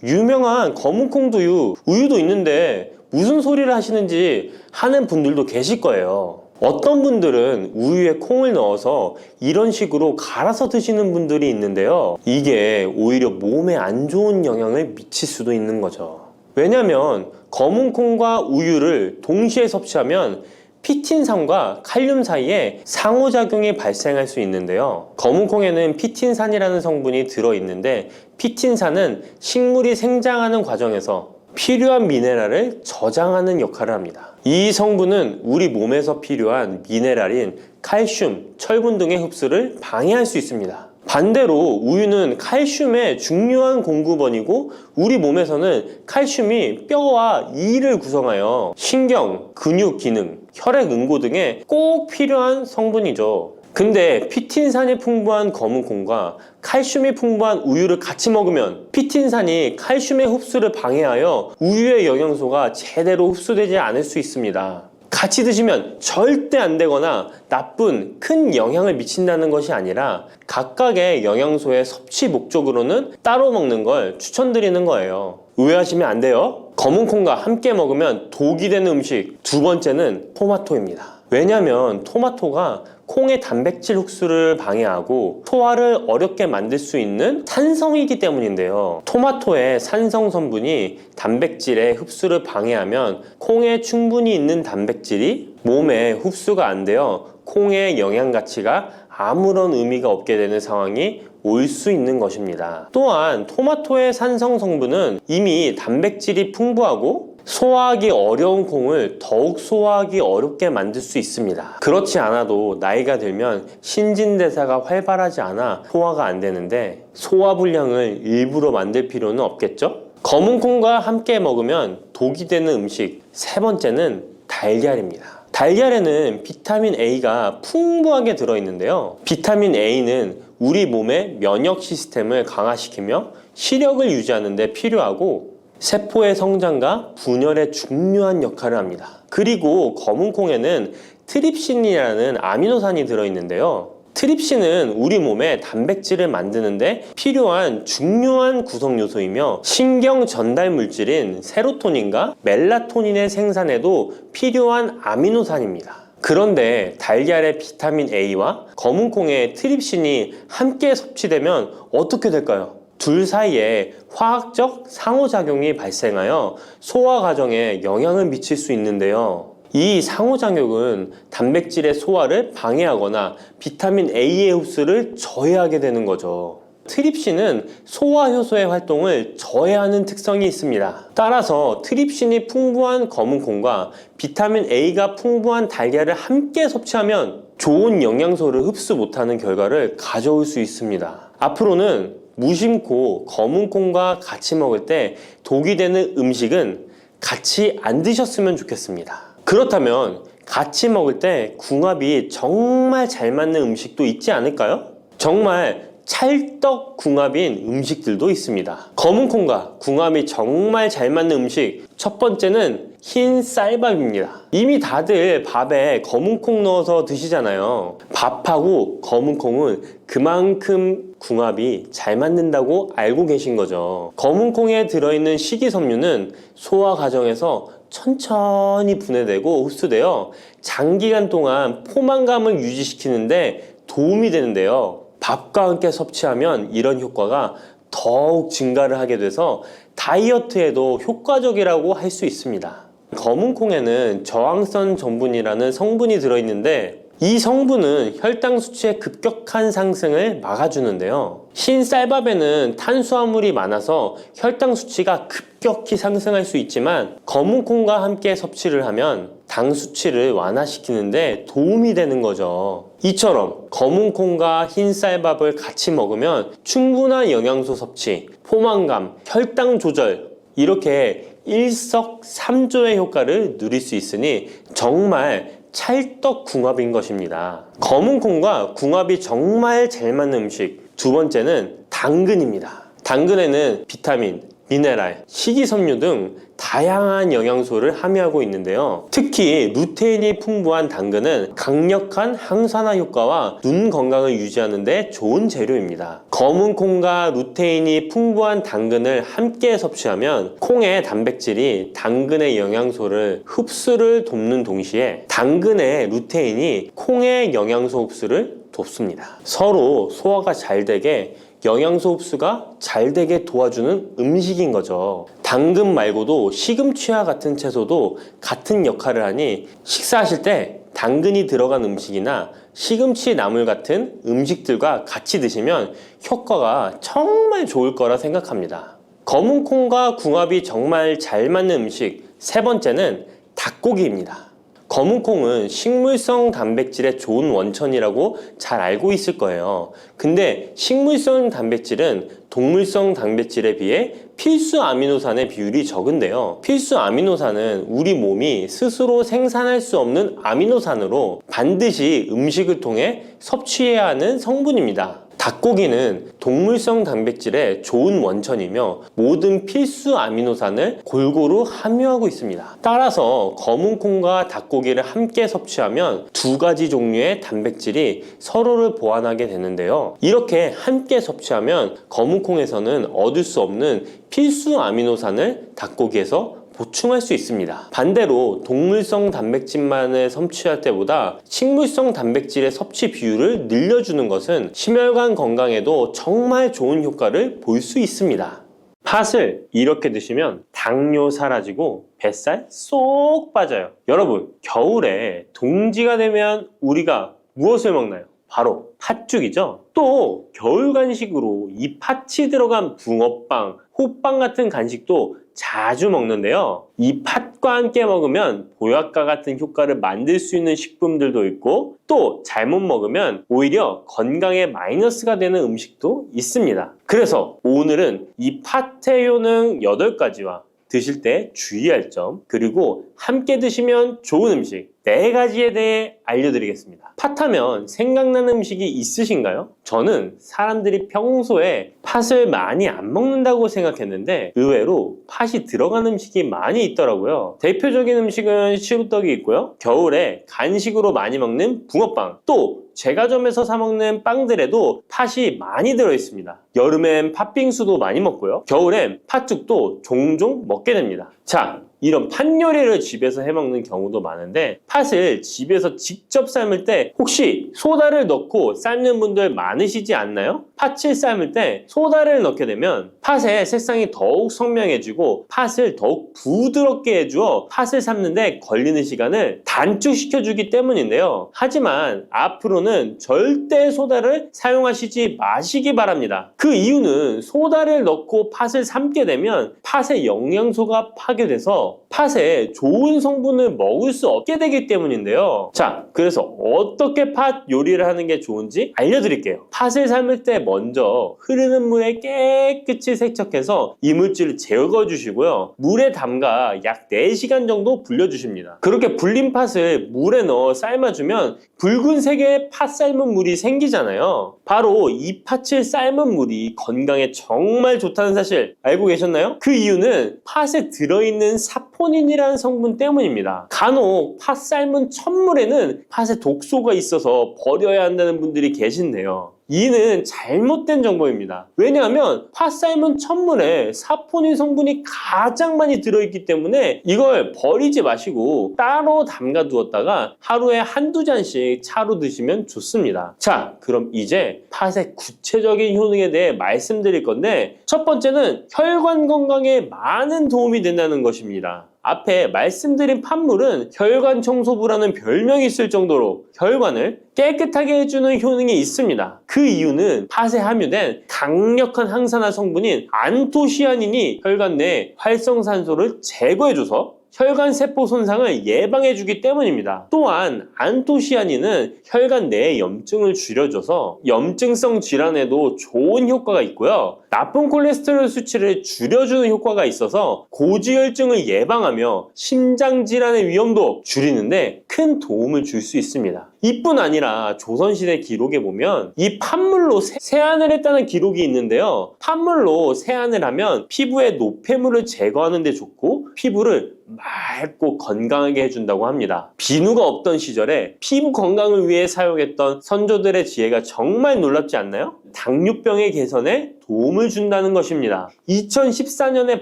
유명한 검은 콩두유, 우유도 있는데 무슨 소리를 하시는지 하는 분들도 계실 거예요. 어떤 분들은 우유에 콩을 넣어서 이런 식으로 갈아서 드시는 분들이 있는데요. 이게 오히려 몸에 안 좋은 영향을 미칠 수도 있는 거죠. 왜냐면 검은 콩과 우유를 동시에 섭취하면 피틴산과 칼륨 사이에 상호작용이 발생할 수 있는데요. 검은 콩에는 피틴산이라는 성분이 들어있는데 피틴산은 식물이 생장하는 과정에서 필요한 미네랄을 저장하는 역할을 합니다. 이 성분은 우리 몸에서 필요한 미네랄인 칼슘, 철분 등의 흡수를 방해할 수 있습니다. 반대로 우유는 칼슘의 중요한 공급원이고 우리 몸에서는 칼슘이 뼈와 이를 구성하여 신경, 근육 기능, 혈액 응고 등에 꼭 필요한 성분이죠. 근데 피틴산이 풍부한 검은 콩과 칼슘이 풍부한 우유를 같이 먹으면 피틴산이 칼슘의 흡수를 방해하여 우유의 영양소가 제대로 흡수되지 않을 수 있습니다. 같이 드시면 절대 안 되거나 나쁜 큰 영향을 미친다는 것이 아니라 각각의 영양소의 섭취 목적으로는 따로 먹는 걸 추천드리는 거예요. 오해하시면 안 돼요. 검은 콩과 함께 먹으면 독이 되는 음식 두 번째는 토마토입니다. 왜냐면 토마토가 콩의 단백질 흡수를 방해하고 소화를 어렵게 만들 수 있는 산성이기 때문인데요. 토마토의 산성 성분이 단백질의 흡수를 방해하면 콩에 충분히 있는 단백질이 몸에 흡수가 안 되어 콩의 영양 가치가 아무런 의미가 없게 되는 상황이 올 수 있는 것입니다. 또한 토마토의 산성 성분은 이미 단백질이 풍부하고 소화하기 어려운 콩을 더욱 소화하기 어렵게 만들 수 있습니다. 그렇지 않아도 나이가 들면 신진대사가 활발하지 않아 소화가 안 되는데 소화불량을 일부러 만들 필요는 없겠죠? 검은 콩과 함께 먹으면 독이 되는 음식 세 번째는 달걀입니다. 달걀에는 비타민 A가 풍부하게 들어있는데요. 비타민 A는 우리 몸의 면역 시스템을 강화시키며 시력을 유지하는 데 필요하고 세포의 성장과 분열에 중요한 역할을 합니다. 그리고 검은 콩에는 트립신이라는 아미노산이 들어있는데요. 트립신은 우리 몸에 단백질을 만드는데 필요한 중요한 구성 요소이며 신경 전달 물질인 세로토닌과 멜라토닌의 생산에도 필요한 아미노산입니다. 그런데 달걀의 비타민 A와 검은 콩의 트립신이 함께 섭취되면 어떻게 될까요? 둘 사이에 화학적 상호작용이 발생하여 소화 과정에 영향을 미칠 수 있는데요. 이 상호작용은 단백질의 소화를 방해하거나 비타민 A의 흡수를 저해하게 되는 거죠. 트립신은 소화효소의 활동을 저해하는 특성이 있습니다. 따라서 트립신이 풍부한 검은 콩과 비타민 A가 풍부한 달걀을 함께 섭취하면 좋은 영양소를 흡수 못하는 결과를 가져올 수 있습니다. 앞으로는 무심코 검은 콩과 같이 먹을 때 독이 되는 음식은 같이 안 드셨으면 좋겠습니다. 그렇다면 같이 먹을 때 궁합이 정말 잘 맞는 음식도 있지 않을까요? 정말 찰떡궁합인 음식들도 있습니다. 검은 콩과 궁합이 정말 잘 맞는 음식 첫 번째는 흰 쌀밥입니다. 이미 다들 밥에 검은 콩 넣어서 드시잖아요. 밥하고 검은 콩은 그만큼 궁합이 잘 맞는다고 알고 계신 거죠. 검은 콩에 들어있는 식이섬유는 소화 과정에서 천천히 분해되고 흡수되어 장기간 동안 포만감을 유지시키는데 도움이 되는데요. 밥과 함께 섭취하면 이런 효과가 더욱 증가를 하게 돼서 다이어트에도 효과적이라고 할 수 있습니다. 검은콩에는 저항성 전분이라는 성분이 들어있는데 이 성분은 혈당 수치의 급격한 상승을 막아주는데요. 흰 쌀밥에는 탄수화물이 많아서 혈당 수치가 급격히 상승할 수 있지만 검은콩과 함께 섭취를 하면 당 수치를 완화시키는데 도움이 되는 거죠. 이처럼 검은콩과 흰 쌀밥을 같이 먹으면 충분한 영양소 섭취, 포만감, 혈당 조절 이렇게 일석삼조의 효과를 누릴 수 있으니 정말 찰떡궁합인 것입니다. 검은콩과 궁합이 정말 잘 맞는 음식 두 번째는 당근입니다. 당근에는 비타민, 미네랄, 식이섬유 등 다양한 영양소를 함유하고 있는데요. 특히 루테인이 풍부한 당근은 강력한 항산화 효과와 눈 건강을 유지하는 데 좋은 재료입니다. 검은콩과 루테인이 풍부한 당근을 함께 섭취하면 콩의 단백질이 당근의 영양소를 흡수를 돕는 동시에 당근의 루테인이 콩의 영양소 흡수를 돕습니다. 서로 소화가 잘 되게 영양소 흡수가 잘 되게 도와주는 음식인 거죠. 당근 말고도 시금치와 같은 채소도 같은 역할을 하니 식사하실 때 당근이 들어간 음식이나 시금치 나물 같은 음식들과 같이 드시면 효과가 정말 좋을 거라 생각합니다. 검은콩과 궁합이 정말 잘 맞는 음식 세 번째는 닭고기입니다. 검은콩은 식물성 단백질의 좋은 원천이라고 잘 알고 있을 거예요. 근데 식물성 단백질은 동물성 단백질에 비해 필수 아미노산의 비율이 적은데요. 필수 아미노산은 우리 몸이 스스로 생산할 수 없는 아미노산으로 반드시 음식을 통해 섭취해야 하는 성분입니다. 닭고기는 동물성 단백질의 좋은 원천이며 모든 필수 아미노산을 골고루 함유하고 있습니다. 따라서 검은콩과 닭고기를 함께 섭취하면 두 가지 종류의 단백질이 서로를 보완하게 되는데요. 이렇게 함께 섭취하면 검은콩에서는 얻을 수 없는 필수 아미노산을 닭고기에서 보충할 수 있습니다. 반대로 동물성 단백질만을 섭취할 때보다 식물성 단백질의 섭취 비율을 늘려주는 것은 심혈관 건강에도 정말 좋은 효과를 볼 수 있습니다. 팥을 이렇게 드시면 당뇨 사라지고 뱃살 쏙 빠져요. 여러분, 겨울에 동지가 되면 우리가 무엇을 먹나요? 바로 팥죽이죠. 또 겨울 간식으로 이 팥이 들어간 붕어빵, 호빵 같은 간식도 자주 먹는데요. 이 팥과 함께 먹으면 보약과 같은 효과를 만들 수 있는 식품들도 있고 또 잘못 먹으면 오히려 건강에 마이너스가 되는 음식도 있습니다. 그래서 오늘은 이 팥의 효능 8가지와 드실 때 주의할 점 그리고 함께 드시면 좋은 음식 4가지에 대해 알려드리겠습니다. 팥하면 생각나는 음식이 있으신가요? 저는 사람들이 평소에 팥을 많이 안 먹는다고 생각했는데 의외로 팥이 들어간 음식이 많이 있더라고요. 대표적인 음식은 시루떡이 있고요. 겨울에 간식으로 많이 먹는 붕어빵, 또 제과점에서 사 먹는 빵들에도 팥이 많이 들어있습니다. 여름엔 팥빙수도 많이 먹고요. 겨울엔 팥죽도 종종 먹게 됩니다. 자, 이런 팥 요리를 집에서 해먹는 경우도 많은데 팥을 집에서 직접 삶을 때 혹시 소다를 넣고 삶는 분들 많으시지 않나요? 팥을 삶을 때 소다를 넣게 되면 팥의 색상이 더욱 선명해지고 팥을 더욱 부드럽게 해주어 팥을 삶는데 걸리는 시간을 단축시켜주기 때문인데요. 하지만 앞으로는 절대 소다를 사용하시지 마시기 바랍니다. 그 이유는 소다를 넣고 팥을 삶게 되면 팥의 영양소가 파괴돼서 팥에 좋은 성분을 먹을 수 없게 되기 때문인데요. 자, 그래서 어떻게 팥 요리를 하는 게 좋은지 알려드릴게요. 팥을 삶을 때 먼저 흐르는 물에 깨끗이 세척해서 이물질을 제거 주시고요. 물에 담가 약 4시간 정도 불려주십니다. 그렇게 불린 팥을 물에 넣어 삶아주면 붉은색의 팥 삶은 물이 생기잖아요. 바로 이 팥을 삶은 물이 건강에 정말 좋다는 사실 알고 계셨나요? 그 이유는 팥에 들어있는 사포닌이라는 성분 때문입니다. 간혹 팥 삶은 찬물에는 팥에 독소가 있어서 버려야 한다는 분들이 계신데요. 이는 잘못된 정보입니다. 왜냐하면 팥 삶은 찬물에 사포닌 성분이 가장 많이 들어있기 때문에 이걸 버리지 마시고 따로 담가 두었다가 하루에 한두 잔씩 차로 드시면 좋습니다. 자, 그럼 이제 팥의 구체적인 효능에 대해 말씀드릴 건데 첫 번째는 혈관 건강에 많은 도움이 된다는 것입니다. 앞에 말씀드린 팥물은 혈관 청소부라는 별명이 있을 정도로 혈관을 깨끗하게 해주는 효능이 있습니다. 그 이유는 팥에 함유된 강력한 항산화 성분인 안토시아닌이 혈관 내 활성산소를 제거해줘서 혈관 세포 손상을 예방해주기 때문입니다. 또한 안토시아닌은 혈관 내의 염증을 줄여줘서 염증성 질환에도 좋은 효과가 있고요. 나쁜 콜레스테롤 수치를 줄여주는 효과가 있어서 고지혈증을 예방하며 심장 질환의 위험도 줄이는데 큰 도움을 줄 수 있습니다. 이뿐 아니라 조선시대 기록에 보면 이 팥물로 세안을 했다는 기록이 있는데요. 팥물로 세안을 하면 피부의 노폐물을 제거하는 데 좋고 피부를 맑고 건강하게 해준다고 합니다. 비누가 없던 시절에 피부 건강을 위해 사용했던 선조들의 지혜가 정말 놀랍지 않나요? 당뇨병의 개선에 도움을 준다는 것입니다. 2014년에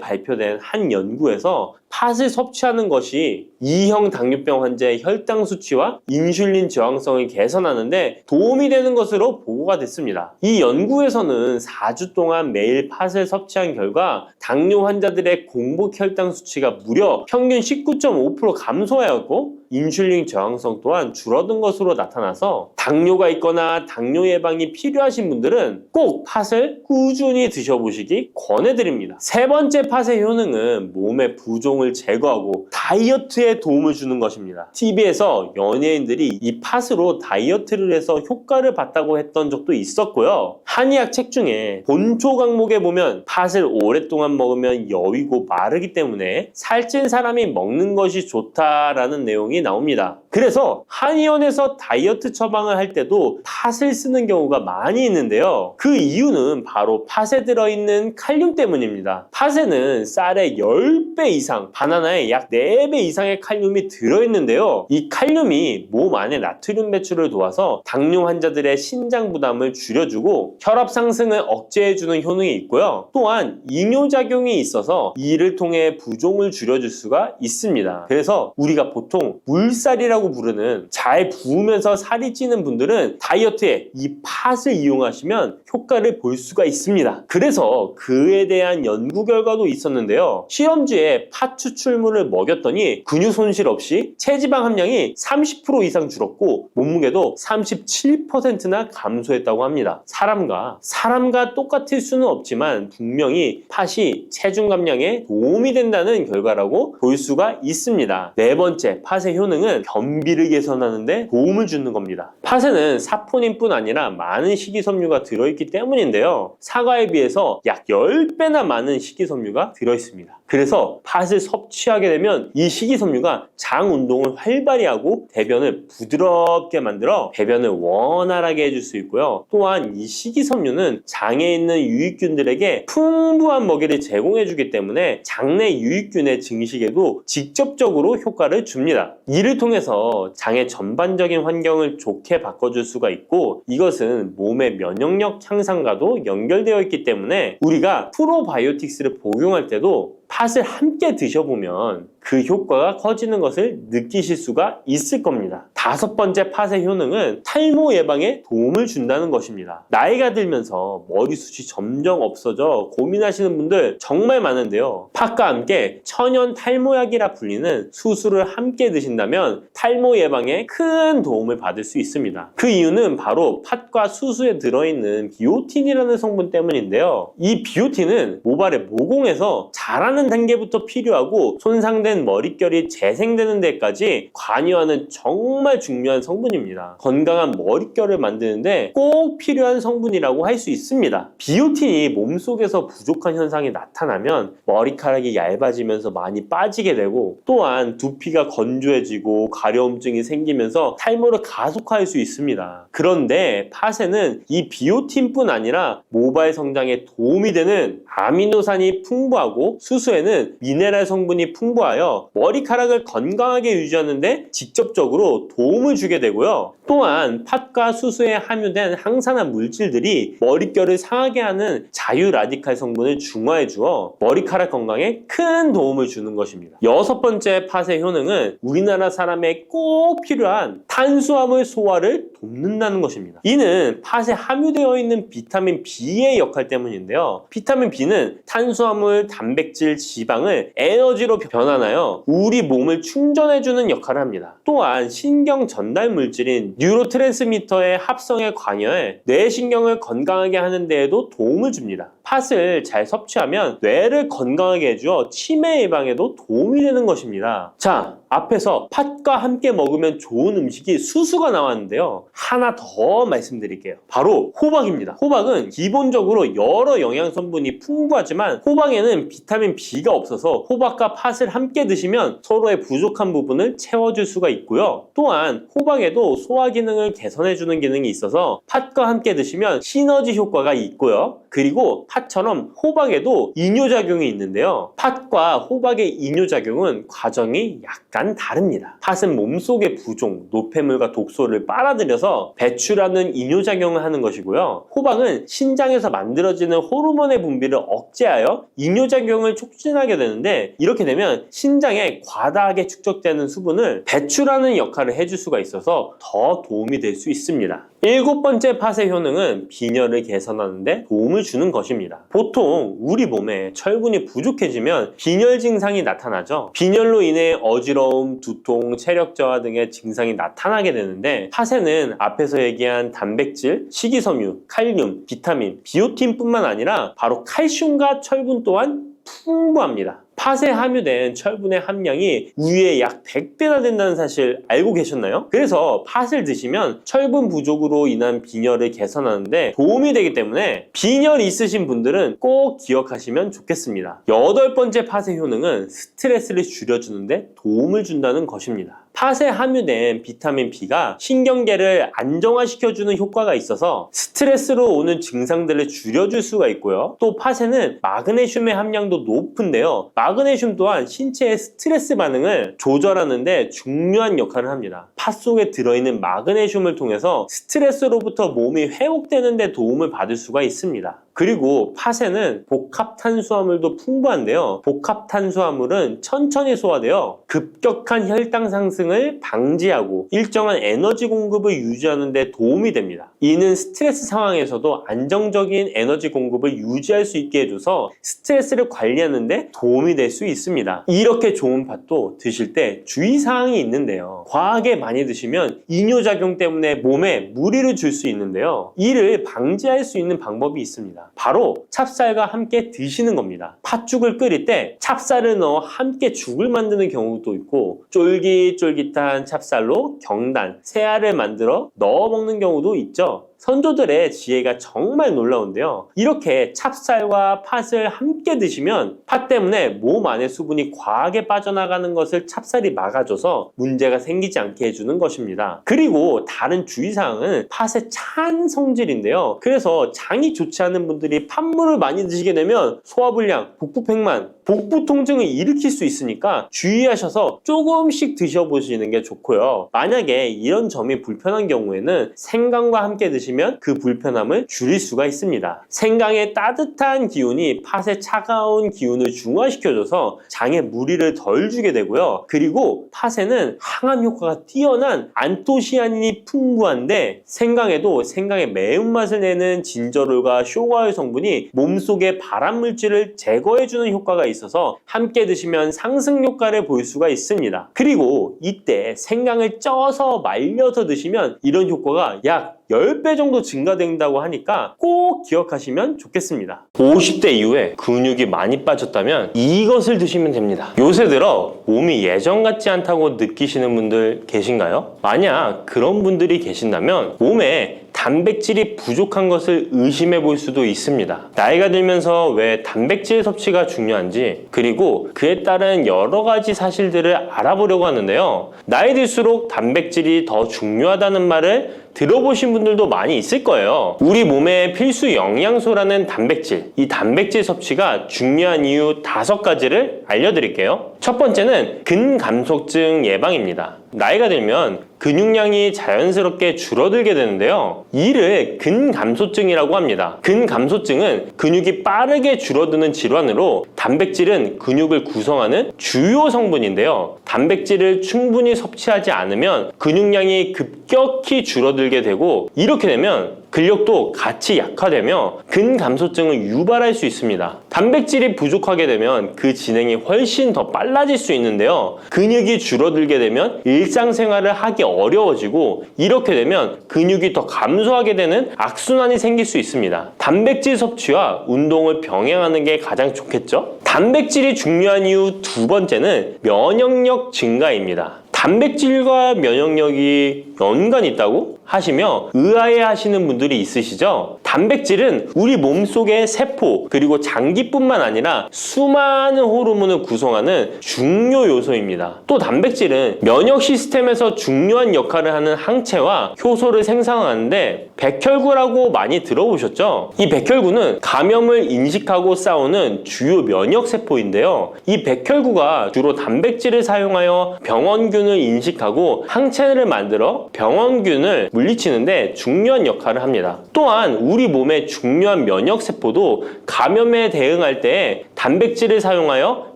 발표된 한 연구에서 팥을 섭취하는 것이 2형 당뇨병 환자의 혈당 수치와 인슐린 저항성을 개선하는데 도움이 되는 것으로 보고가 됐습니다. 이 연구에서는 4주 동안 매일 팥을 섭취한 결과 당뇨 환자들의 공복 혈당 수치가 무려 평균 19.5% 감소하였고 인슐린 저항성 또한 줄어든 것으로 나타나서 당뇨가 있거나 당뇨 예방이 필요하신 분들은 꼭 팥을 꾸준히 드셔보시기 권해드립니다. 세 번째 팥의 효능은 몸의 부종을 제거하고 다이어트에 도움을 주는 것입니다. TV에서 연예인들이 이 팥으로 다이어트를 해서 효과를 봤다고 했던 적도 있었고요. 한의학 책 중에 본초 강목에 보면 팥을 오랫동안 먹으면 여위고 마르기 때문에 살찐 사람이 먹는 것이 좋다라는 내용이 나옵니다. 그래서 한의원에서 다이어트 처방을 할 때도 팥을 쓰는 경우가 많이 있는데요. 그 이유는 바로 팥에 들어있는 칼륨 때문입니다. 팥에는 쌀의 10배 이상, 바나나에 약 4배 이상의 칼륨이 들어있는데요. 이 칼륨이 몸 안에 나트륨 배출을 도와서 당뇨 환자들의 신장 부담을 줄여주고 혈압 상승을 억제해주는 효능이 있고요. 또한 이뇨작용이 있어서 이를 통해 부종을 줄여줄 수가 있습니다. 그래서 우리가 보통 물살이라고 부르는 잘 부으면서 살이 찌는 분들은 다이어트에 이 팥을 이용하시면 효과를 볼 수가 있습니다. 그래서 그에 대한 연구 결과도 있었는데요. 실험주에 팥 추출물을 먹였더니 근육 손실 없이 체지방 함량이 30% 이상 줄었고 몸무게도 37%나 감소했다고 합니다. 사람과 똑같을 수는 없지만 분명히 팥이 체중 감량에 도움이 된다는 결과라고 볼 수가 있습니다. 네 번째, 팥의 효능은 변비를 개선하는 데 도움을 주는 겁니다. 팥에는 사포닌뿐 아니라 많은 식이섬유가 들어있기 때문인데요. 사과에 비해서 약 10배나 많은 식이섬유가 들어있습니다. 그래서 팥을 섭취하게 되면 이 식이섬유가 장 운동을 활발히 하고 대변을 부드럽게 만들어 배변을 원활하게 해줄 수 있고요. 또한 이 식이섬유는 장에 있는 유익균들에게 풍부한 먹이를 제공해주기 때문에 장내 유익균의 증식에도 직접적으로 효과를 줍니다. 이를 통해서 장의 전반적인 환경을 좋게 바꿔줄 수가 있고 이것은 몸의 면역력 향상과도 연결되어 있기 때문에 우리가 프로바이오틱스를 복용할 때도 팥을 함께 드셔보면 그 효과가 커지는 것을 느끼실 수가 있을 겁니다. 다섯 번째 팥의 효능은 탈모 예방에 도움을 준다는 것입니다. 나이가 들면서 머리숱이 점점 없어져 고민하시는 분들 정말 많은데요. 팥과 함께 천연 탈모약이라 불리는 수수를 함께 드신다면 탈모 예방에 큰 도움을 받을 수 있습니다. 그 이유는 바로 팥과 수수에 들어있는 비오틴이라는 성분 때문인데요. 이 비오틴은 모발의 모공에서 자라는 단계부터 필요하고 손상된 머릿결이 재생되는 데까지 관여하는 정말 중요한 성분입니다. 건강한 머릿결을 만드는데 꼭 필요한 성분이라고 할 수 있습니다. 비오틴이 몸속에서 부족한 현상이 나타나면 머리카락이 얇아지면서 많이 빠지게 되고 또한 두피가 건조해지고 가려움증이 생기면서 탈모를 가속화할 수 있습니다. 그런데 팥에는 이 비오틴뿐 아니라 모발 성장에 도움이 되는 아미노산이 풍부하고 수수에는 미네랄 성분이 풍부하여 머리카락을 건강하게 유지하는 데 직접적으로 도움을 주게 되고요. 또한 팥과 수수에 함유된 항산화 물질들이 머릿결을 상하게 하는 자유 라디칼 성분을 중화해 주어 머리카락 건강에 큰 도움을 주는 것입니다. 여섯 번째 팥의 효능은 우리나라 사람에 꼭 필요한 탄수화물 소화를 돕는다는 것입니다. 이는 팥에 함유되어 있는 비타민 B의 역할 때문인데요. 비타민 B는 탄수화물, 단백질, 지방을 에너지로 변환하여 촉진하여 우리 몸을 충전해주는 역할을 합니다. 또한 신경 전달 물질인 뉴로트랜스미터의 합성에 관여해 뇌신경을 건강하게 하는 데에도 도움을 줍니다. 팥을 잘 섭취하면 뇌를 건강하게 해주어 치매 예방에도 도움이 되는 것입니다. 자, 앞에서 팥과 함께 먹으면 좋은 음식이 수수가 나왔는데요. 하나 더 말씀드릴게요. 바로 호박입니다. 호박은 기본적으로 여러 영양성분이 풍부하지만 호박에는 비타민 B가 없어서 호박과 팥을 함께 드시면 서로의 부족한 부분을 채워줄 수가 있고요. 또한 호박에도 소화 기능을 개선해주는 기능이 있어서 팥과 함께 드시면 시너지 효과가 있고요. 그리고 팥처럼 호박에도 이뇨작용이 있는데요. 팥과 호박의 이뇨작용은 과정이 약간 다릅니다. 팥은 몸속의 부종, 노폐물과 독소를 빨아들여서 배출하는 이뇨작용을 하는 것이고요. 호박은 신장에서 만들어지는 호르몬의 분비를 억제하여 이뇨작용을 촉진하게 되는데 이렇게 되면 신장에 과다하게 축적되는 수분을 배출하는 역할을 해줄 수가 있어서 더 도움이 될 수 있습니다. 7번째 팥의 효능은 빈혈을 개선하는 데 도움을 주는 것입니다. 보통 우리 몸에 철분이 부족해지면 빈혈 증상이 나타나죠. 빈혈로 인해 어지러움, 두통, 체력 저하 등의 증상이 나타나게 되는데 팥에는 앞에서 얘기한 단백질, 식이섬유, 칼륨, 비타민, 비오틴뿐만 아니라 바로 칼슘과 철분 또한 풍부합니다. 팥에 함유된 철분의 함량이 우유의 약 100배나 된다는 사실 알고 계셨나요? 그래서 팥을 드시면 철분 부족으로 인한 빈혈을 개선하는데 도움이 되기 때문에 빈혈이 있으신 분들은 꼭 기억하시면 좋겠습니다. 8번째 팥의 효능은 스트레스를 줄여주는데 도움을 준다는 것입니다. 팥에 함유된 비타민 B가 신경계를 안정화시켜주는 효과가 있어서 스트레스로 오는 증상들을 줄여줄 수가 있고요. 또 팥에는 마그네슘의 함량도 높은데요. 마그네슘 또한 신체의 스트레스 반응을 조절하는 데 중요한 역할을 합니다. 팥 속에 들어있는 마그네슘을 통해서 스트레스로부터 몸이 회복되는 데 도움을 받을 수가 있습니다. 그리고 팥에는 복합탄수화물도 풍부한데요. 복합탄수화물은 천천히 소화되어 급격한 혈당 상승을 방지하고 일정한 에너지 공급을 유지하는 데 도움이 됩니다. 이는 스트레스 상황에서도 안정적인 에너지 공급을 유지할 수 있게 해줘서 스트레스를 관리하는 데 도움이 될 수 있습니다. 이렇게 좋은 팥도 드실 때 주의사항이 있는데요. 과하게 많이 드시면 이뇨작용 때문에 몸에 무리를 줄 수 있는데요. 이를 방지할 수 있는 방법이 있습니다. 바로 찹쌀과 함께 드시는 겁니다. 팥죽을 끓일 때 찹쌀을 넣어 함께 죽을 만드는 경우도 있고 쫄깃쫄깃한 찹쌀로 경단, 새알을 만들어 넣어 먹는 경우도 있죠. 선조들의 지혜가 정말 놀라운데요. 이렇게 찹쌀과 팥을 함께 드시면 팥 때문에 몸 안에 수분이 과하게 빠져나가는 것을 찹쌀이 막아줘서 문제가 생기지 않게 해주는 것입니다. 그리고 다른 주의사항은 팥의 찬 성질인데요. 그래서 장이 좋지 않은 분들이 팥물을 많이 드시게 되면 소화불량, 복부팽만, 복부 통증을 일으킬 수 있으니까 주의하셔서 조금씩 드셔보시는 게 좋고요. 만약에 이런 점이 불편한 경우에는 생강과 함께 드시면 그 불편함을 줄일 수가 있습니다. 생강의 따뜻한 기운이 팥의 차가운 기운을 중화시켜줘서 장에 무리를 덜 주게 되고요. 그리고 팥에는 항암 효과가 뛰어난 안토시아닌이 풍부한데 생강에도 생강의 매운맛을 내는 진저롤과 쇼가올 성분이 몸속의 발암물질을 제거해주는 효과가 있어서 함께 드시면 상승 효과를 볼 수가 있습니다. 그리고 이때 생강을 쪄서 말려서 드시면 이런 효과가 약 10배 정도 증가된다고 하니까 꼭 기억하시면 좋겠습니다. 50대 이후에 근육이 많이 빠졌다면 이것을 드시면 됩니다. 요새 들어 몸이 예전 같지 않다고 느끼시는 분들 계신가요? 만약 그런 분들이 계신다면 몸에 단백질이 부족한 것을 의심해 볼 수도 있습니다. 나이가 들면서 왜 단백질 섭취가 중요한지 그리고 그에 따른 여러 가지 사실들을 알아보려고 하는데요. 나이 들수록 단백질이 더 중요하다는 말을 들어보신 분들도 많이 있을 거예요. 우리 몸의 필수 영양소라는 단백질, 이 단백질 섭취가 중요한 이유 5가지를 알려드릴게요. 첫 번째는 근감속증 예방입니다. 나이가 들면 근육량이 자연스럽게 줄어들게 되는데요. 이를 근감소증이라고 합니다. 근감소증은 근육이 빠르게 줄어드는 질환으로 단백질은 근육을 구성하는 주요 성분인데요. 단백질을 충분히 섭취하지 않으면 근육량이 급격히 줄어들게 되고 이렇게 되면 근력도 같이 약화되며 근감소증을 유발할 수 있습니다. 단백질이 부족하게 되면 그 진행이 훨씬 더 빨라질 수 있는데요. 근육이 줄어들게 되면 일상생활을 하기 어려워지고 이렇게 되면 근육이 더 감소하게 되는 악순환이 생길 수 있습니다. 단백질 섭취와 운동을 병행하는 게 가장 좋겠죠? 단백질이 중요한 이유 두 번째는 면역력 증가입니다. 단백질과 면역력이 연관이 있다고 하시며 의아해 하시는 분들이 있으시죠? 단백질은 우리 몸속의 세포 그리고 장기뿐만 아니라 수많은 호르몬을 구성하는 중요 요소입니다. 또 단백질은 면역 시스템에서 중요한 역할을 하는 항체와 효소를 생성하는데 백혈구라고 많이 들어보셨죠? 이 백혈구는 감염을 인식하고 싸우는 주요 면역 세포인데요. 이 백혈구가 주로 단백질을 사용하여 병원균을 인식하고 항체를 만들어 병원균을 물리치는데 중요한 역할을 합니다. 또한 우리 몸의 중요한 면역 세포도 감염에 대응할 때 단백질을 사용하여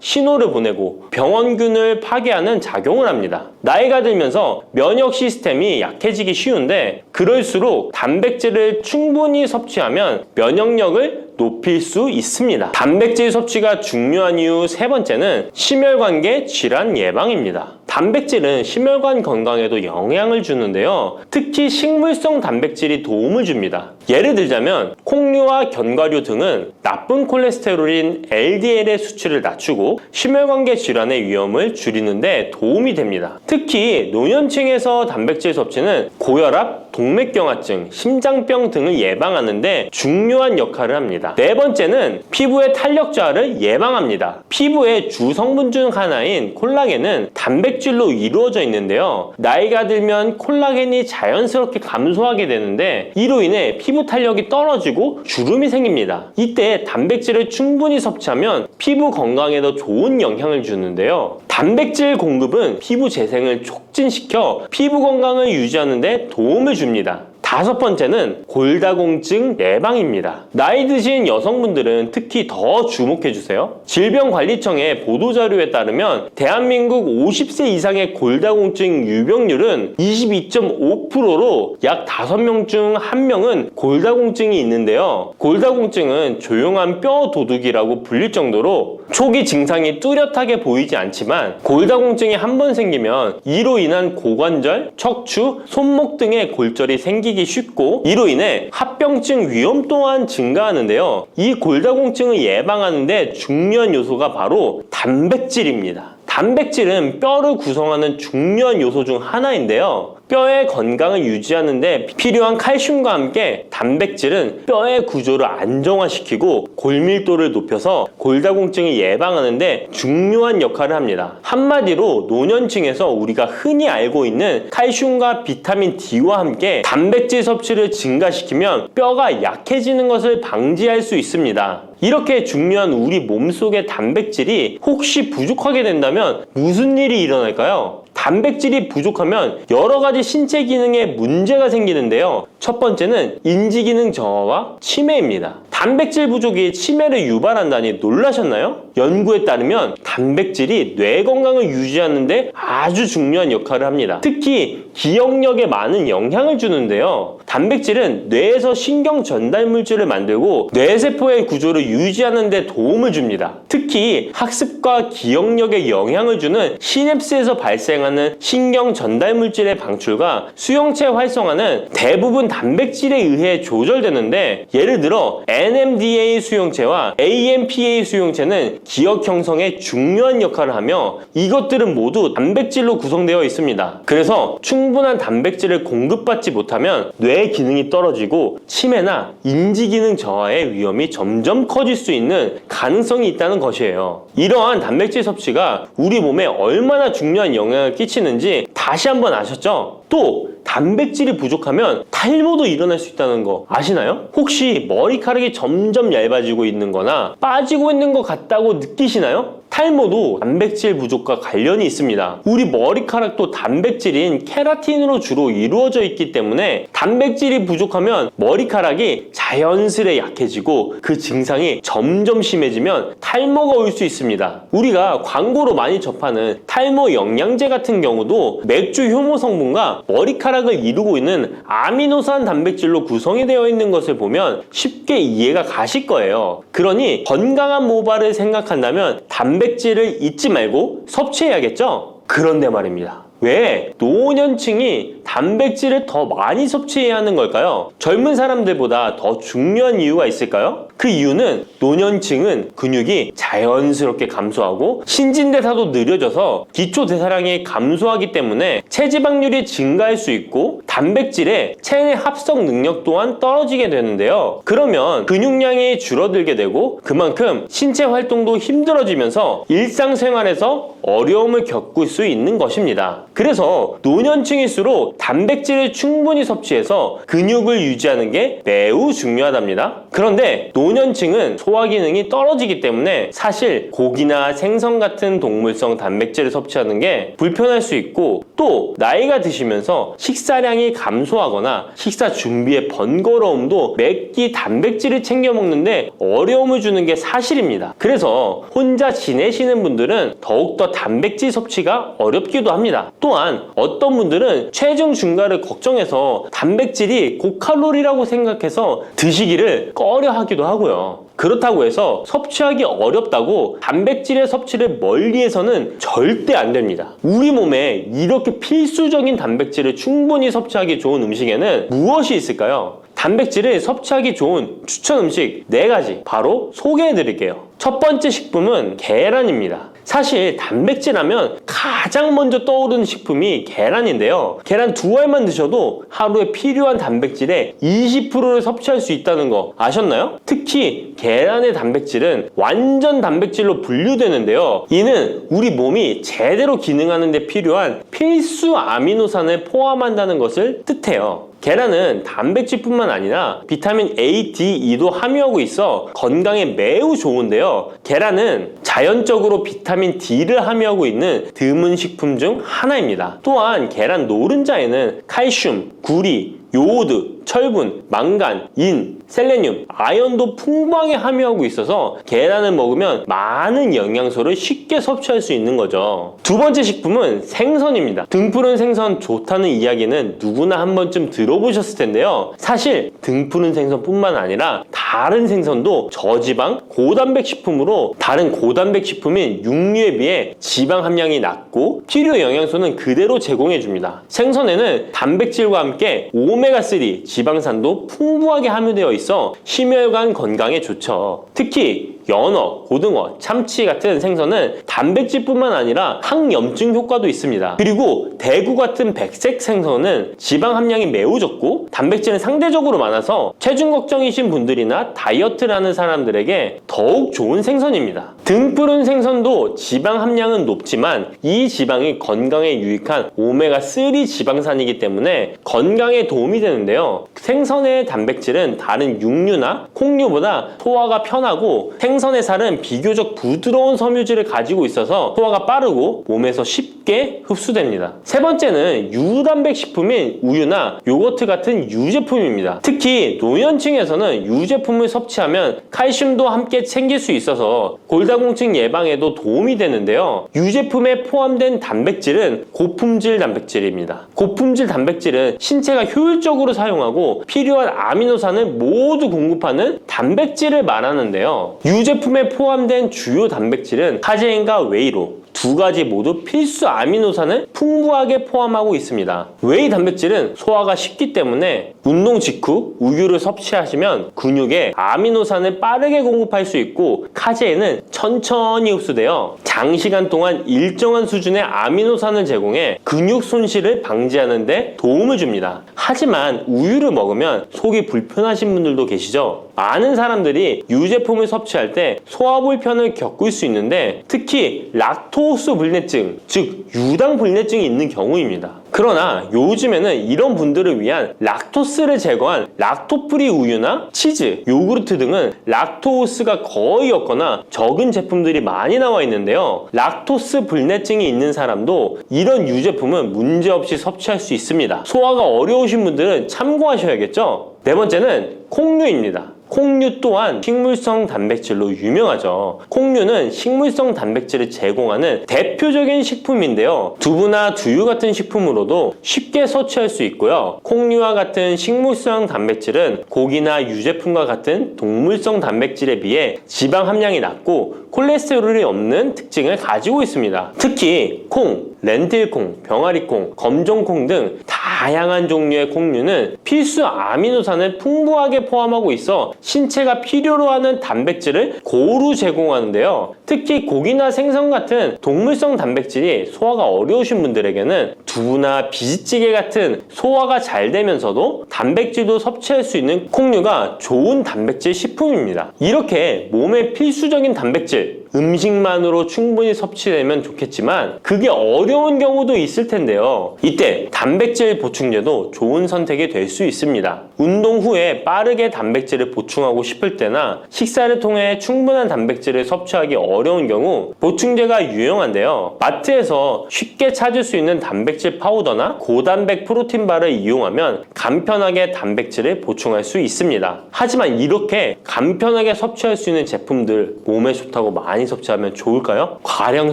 신호를 보내고 병원균을 파괴하는 작용을 합니다. 나이가 들면서 면역 시스템이 약해지기 쉬운데 그럴수록 단백질을 충분히 섭취하면 면역력을 높일 수 있습니다. 단백질 섭취가 중요한 이유 세 번째는 심혈관계 질환 예방입니다. 단백질은 심혈관 건강에도 영향을 주는데요. 특히 식물성 단백질이 도움을 줍니다. 예를 들자면 콩류와 견과류 등은 나쁜 콜레스테롤인 LDL의 수치를 낮추고 심혈관계 질환의 위험을 줄이는데 도움이 됩니다. 특히 노년층에서 단백질 섭취는 고혈압, 동맥경화증, 심장병 등을 예방하는데 중요한 역할을 합니다. 네 번째는 피부의 탄력 저하를 예방합니다. 피부의 주 성분 중 하나인 콜라겐은 단백질로 이루어져 있는데요. 나이가 들면 콜라겐이 자연스럽게 감소하게 되는데 이로 인해 피부 탄력이 떨어지고 주름이 생깁니다. 이때 단백질을 충분히 섭취하면 피부 건강에도 좋은 영향을 주는데요. 단백질 공급은 피부 재생을 촉진시켜 피부 건강을 유지하는 데 도움을 줍니다. 다섯 번째는 골다공증 예방입니다. 나이 드신 여성분들은 특히 더 주목해주세요. 질병관리청의 보도자료에 따르면 대한민국 50세 이상의 골다공증 유병률은 22.5%로 약 5명 중 1명은 골다공증이 있는데요. 골다공증은 조용한 뼈 도둑이라고 불릴 정도로 초기 증상이 뚜렷하게 보이지 않지만 골다공증이 한 번 생기면 이로 인한 고관절, 척추, 손목 등의 골절이 생기기 쉽고 이로 인해 합병증 위험 또한 증가하는데요. 이 골다공증을 예방하는 데 중요한 요소가 바로 단백질입니다. 단백질은 뼈를 구성하는 중요한 요소 중 하나인데요. 뼈의 건강을 유지하는 데 필요한 칼슘과 함께 단백질은 뼈의 구조를 안정화시키고 골밀도를 높여서 골다공증을 예방하는 데 중요한 역할을 합니다. 한마디로 노년층에서 우리가 흔히 알고 있는 칼슘과 비타민 D와 함께 단백질 섭취를 증가시키면 뼈가 약해지는 것을 방지할 수 있습니다. 이렇게 중요한 우리 몸속의 단백질이 혹시 부족하게 된다면 무슨 일이 일어날까요? 단백질이 부족하면 여러 가지 신체 기능에 문제가 생기는데요. 첫 번째는 인지 기능 저하와 치매입니다. 단백질 부족이 치매를 유발한다니 놀라셨나요? 연구에 따르면 단백질이 뇌 건강을 유지하는 데 아주 중요한 역할을 합니다. 특히 기억력에 많은 영향을 주는데요. 단백질은 뇌에서 신경 전달 물질을 만들고 뇌세포의 구조를 유지하는 데 도움을 줍니다. 특히 학습과 기억력에 영향을 주는 시냅스에서 발생하는 신경 전달 물질의 방출과 수용체 활성화는 대부분 단백질에 의해 조절되는데 예를 들어 NMDA 수용체와 AMPA 수용체는 기억 형성에 중요한 역할을 하며 이것들은 모두 단백질로 구성되어 있습니다. 그래서 충분한 단백질을 공급받지 못하면 뇌 기능이 떨어지고 치매나 인지 기능 저하의 위험이 점점 커질 수 있는 가능성이 있다는 것이에요. 이러한 단백질 섭취가 우리 몸에 얼마나 중요한 영향을 끼치는지 다시 한번 아셨죠? 또 단백질이 부족하면 탈모도 일어날 수 있다는 거 아시나요? 혹시 머리카락이 점점 얇아지고 있는 거나 빠지고 있는 것 같다고 느끼시나요? 탈모도 단백질 부족과 관련이 있습니다. 우리 머리카락도 단백질인 케라틴으로 주로 이루어져 있기 때문에 단백질이 부족하면 머리카락이 자연스레 약해지고 그 증상이 점점 심해지면 탈모가 올 수 있습니다. 우리가 광고로 많이 접하는 탈모 영양제 같은 경우도 맥주 효모 성분과 머리카락을 이루고 있는 아미노산 단백질로 구성이 되어 있는 것을 보면 쉽게 이해가 가실 거예요. 그러니 건강한 모발을 생각한다면 단백질을 잊지 말고 섭취해야겠죠? 그런데 말입니다. 왜 노년층이 단백질을 더 많이 섭취해야 하는 걸까요? 젊은 사람들보다 더 중요한 이유가 있을까요? 그 이유는 노년층은 근육이 자연스럽게 감소하고 신진대사도 느려져서 기초대사량이 감소하기 때문에 체지방률이 증가할 수 있고 단백질의 체내 합성 능력 또한 떨어지게 되는데요. 그러면 근육량이 줄어들게 되고 그만큼 신체 활동도 힘들어지면서 일상생활에서 어려움을 겪을 수 있는 것입니다. 그래서 노년층일수록 단백질을 충분히 섭취해서 근육을 유지하는 게 매우 중요하답니다. 그런데 노년층은 소화 기능이 떨어지기 때문에 사실 고기나 생선 같은 동물성 단백질을 섭취하는 게 불편할 수 있고 또 나이가 드시면서 식사량이 감소하거나 식사 준비의 번거로움도 매 끼 단백질을 챙겨 먹는데 어려움을 주는 게 사실입니다. 그래서 혼자 지내시는 분들은 더욱더 단백질 섭취가 어렵기도 합니다. 또한 어떤 분들은 체중 증가를 걱정해서 단백질이 고칼로리라고 생각해서 드시기를 꺼려 하기도 하고요. 그렇다고 해서 섭취하기 어렵다고 단백질의 섭취를 멀리해서는 절대 안 됩니다. 우리 몸에 이렇게 필수적인 단백질을 충분히 섭취하기 좋은 음식에는 무엇이 있을까요? 단백질을 섭취하기 좋은 추천 음식 4가지 바로 소개해 드릴게요. 첫 번째 식품은 계란입니다. 사실 단백질 하면 가장 먼저 떠오르는 식품이 계란인데요. 계란 2알만 드셔도 하루에 필요한 단백질의 20%를 섭취할 수 있다는 거 아셨나요? 특히 계란의 단백질은 완전 단백질로 분류되는데요. 이는 우리 몸이 제대로 기능하는 데 필요한 필수 아미노산을 포함한다는 것을 뜻해요. 계란은 단백질뿐만 아니라 비타민 A, D, E도 함유하고 있어 건강에 매우 좋은데요. 계란은 자연적으로 비타민 D를 함유하고 있는 드문 식품 중 하나입니다. 또한 계란 노른자에는 칼슘, 구리, 요오드, 철분, 망간, 인, 셀레늄, 아연도 풍부하게 함유하고 있어서 계란을 먹으면 많은 영양소를 쉽게 섭취할 수 있는 거죠. 두 번째 식품은 생선입니다. 등푸른 생선 좋다는 이야기는 누구나 한 번쯤 들어보셨을 텐데요. 사실 등푸른 생선뿐만 아니라 다른 생선도 저지방, 고단백 식품으로 다른 고단백 식품인 육류에 비해 지방 함량이 낮고 필요 영양소는 그대로 제공해줍니다. 생선에는 단백질과 함께 오메가3 지방산도 풍부하게 함유되어 있어 심혈관 건강에 좋죠. 특히 연어, 고등어, 참치 같은 생선은 단백질뿐만 아니라 항염증 효과도 있습니다. 그리고 대구 같은 백색 생선은 지방 함량이 매우 적고 단백질은 상대적으로 많아서 체중 걱정이신 분들이나 다이어트를 하는 사람들에게 더욱 좋은 생선입니다. 등푸른 생선도 지방 함량은 높지만 이 지방이 건강에 유익한 오메가3 지방산이기 때문에 건강에 도움이 되는데요. 생선의 단백질은 다른 육류나 콩류보다 소화가 편하고 생선의 살은 비교적 부드러운 섬유질을 가지고 있어서 소화가 빠르고 몸에서 쉽게 흡수됩니다. 세 번째는 유단백 식품인 우유나 요거트 같은 유제품입니다. 특히 노년층에서는 유제품을 섭취하면 칼슘도 함께 챙길 수 있어서 골다공증 예방에도 도움이 되는데요. 유제품에 포함된 단백질은 고품질 단백질입니다. 고품질 단백질은 신체가 효율적으로 사용하고 필요한 아미노산을 모두 공급하는 단백질을 말하는데요. 유제품에 포함된 주요 단백질은 카제인과 웨이로 2가지 모두 필수 아미노산을 풍부하게 포함하고 있습니다. 웨이 단백질은 소화가 쉽기 때문에 운동 직후 우유를 섭취하시면 근육에 아미노산을 빠르게 공급할 수 있고 카제인은 천천히 흡수되어 장시간 동안 일정한 수준의 아미노산을 제공해 근육 손실을 방지하는 데 도움을 줍니다. 하지만 우유를 먹으면 속이 불편하신 분들도 계시죠? 많은 사람들이 유제품을 섭취할 때 소화 불편을 겪을 수 있는데 특히 락토스 불내증, 즉 유당 불내증이 있는 경우입니다. 그러나 요즘에는 이런 분들을 위한 락토스를 제거한 락토프리 우유나 치즈, 요구르트 등은 락토스가 거의 없거나 적은 제품들이 많이 나와 있는데요. 락토스 불내증이 있는 사람도 이런 유제품은 문제없이 섭취할 수 있습니다. 소화가 어려우신 분들은 참고하셔야겠죠? 네 번째는 콩류입니다. 콩류 또한 식물성 단백질로 유명하죠. 콩류는 식물성 단백질을 제공하는 대표적인 식품인데요. 두부나 두유 같은 식품으로도 쉽게 섭취할 수 있고요. 콩류와 같은 식물성 단백질은 고기나 유제품과 같은 동물성 단백질에 비해 지방 함량이 낮고 콜레스테롤이 없는 특징을 가지고 있습니다. 특히 콩, 렌틸콩, 병아리콩, 검정콩 등 다양한 종류의 콩류는 필수 아미노산을 풍부하게 포함하고 있어 신체가 필요로 하는 단백질을 고루 제공하는데요. 특히 고기나 생선 같은 동물성 단백질이 소화가 어려우신 분들에게는 두부나 비지찌개 같은 소화가 잘 되면서도 단백질도 섭취할 수 있는 콩류가 좋은 단백질 식품입니다. 이렇게 몸에 필수적인 단백질, 음식만으로 충분히 섭취되면 좋겠지만 그게 어려운 경우도 있을 텐데요. 이때 단백질 보충제도 좋은 선택이 될 수 있습니다. 운동 후에 빠르게 단백질을 보충하고 싶을 때나 식사를 통해 충분한 단백질을 섭취하기 어려운 경우 보충제가 유용한데요. 마트에서 쉽게 찾을 수 있는 단백질 파우더나 고단백 프로틴바를 이용하면 간편하게 단백질을 보충할 수 있습니다. 하지만 이렇게 간편하게 섭취할 수 있는 제품들 몸에 좋다고 많이 섭취하면 좋을까요? 과량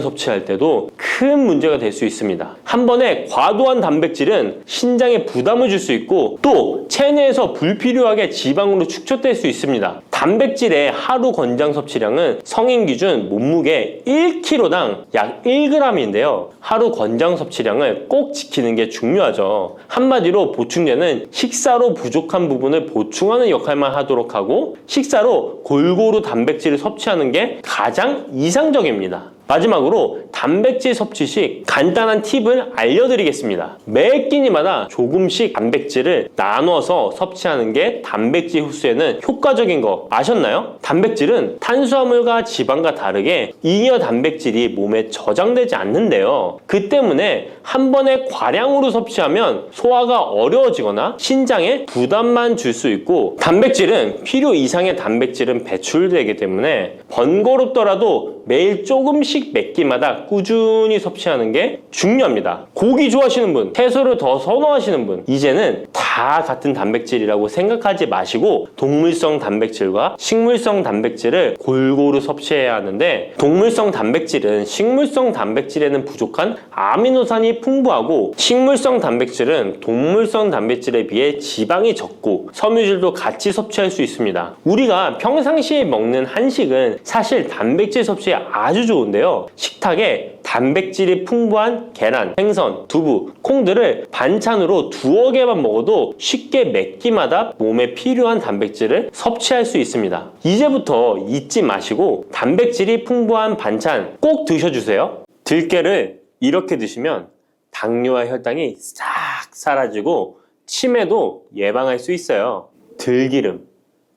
섭취할 때도 큰 문제가 될 수 있습니다. 한 번에 과도한 단백질은 신장에 부담을 줄 수 있고 또 체내에서 불필요하게 지방으로 축적될 수 있습니다. 단백질의 하루 권장 섭취량은 성인 기준 몸무게 1kg당 약 1g인데요. 하루 권장 섭취량을 꼭 지키는 게 중요하죠. 한마디로 보충제는 식사로 부족한 부분을 보충하는 역할만 하도록 하고 식사로 골고루 단백질을 섭취하는 게 가장 이상적입니다. 마지막으로 단백질 섭취 시 간단한 팁을 알려드리겠습니다. 매 끼니마다 조금씩 단백질을 나눠서 섭취하는 게 단백질 흡수에는 효과적인 거 아셨나요? 단백질은 탄수화물과 지방과 다르게 잉여 단백질이 몸에 저장되지 않는데요. 그 때문에 한 번에 과량으로 섭취하면 소화가 어려워지거나 신장에 부담만 줄 수 있고 단백질은 필요 이상의 단백질은 배출되기 때문에 번거롭더라도 매일 조금씩 몇 끼마다 꾸준히 섭취하는 게 중요합니다. 고기 좋아하시는 분, 채소를 더 선호하시는 분, 이제는 다 같은 단백질이라고 생각하지 마시고 동물성 단백질과 식물성 단백질을 골고루 섭취해야 하는데 동물성 단백질은 식물성 단백질에는 부족한 아미노산이 풍부하고 식물성 단백질은 동물성 단백질에 비해 지방이 적고 섬유질도 같이 섭취할 수 있습니다. 우리가 평상시에 먹는 한식은 사실 단백질 섭취에 아주 좋은데요. 식탁에 단백질이 풍부한 계란, 생선, 두부, 콩들을 반찬으로 두어 개만 먹어도 쉽게 몇 끼마다 몸에 필요한 단백질을 섭취할 수 있습니다. 이제부터 잊지 마시고 단백질이 풍부한 반찬 꼭 드셔주세요. 들깨를 이렇게 드시면 당뇨와 혈당이 싹 사라지고 치매도 예방할 수 있어요. 들기름,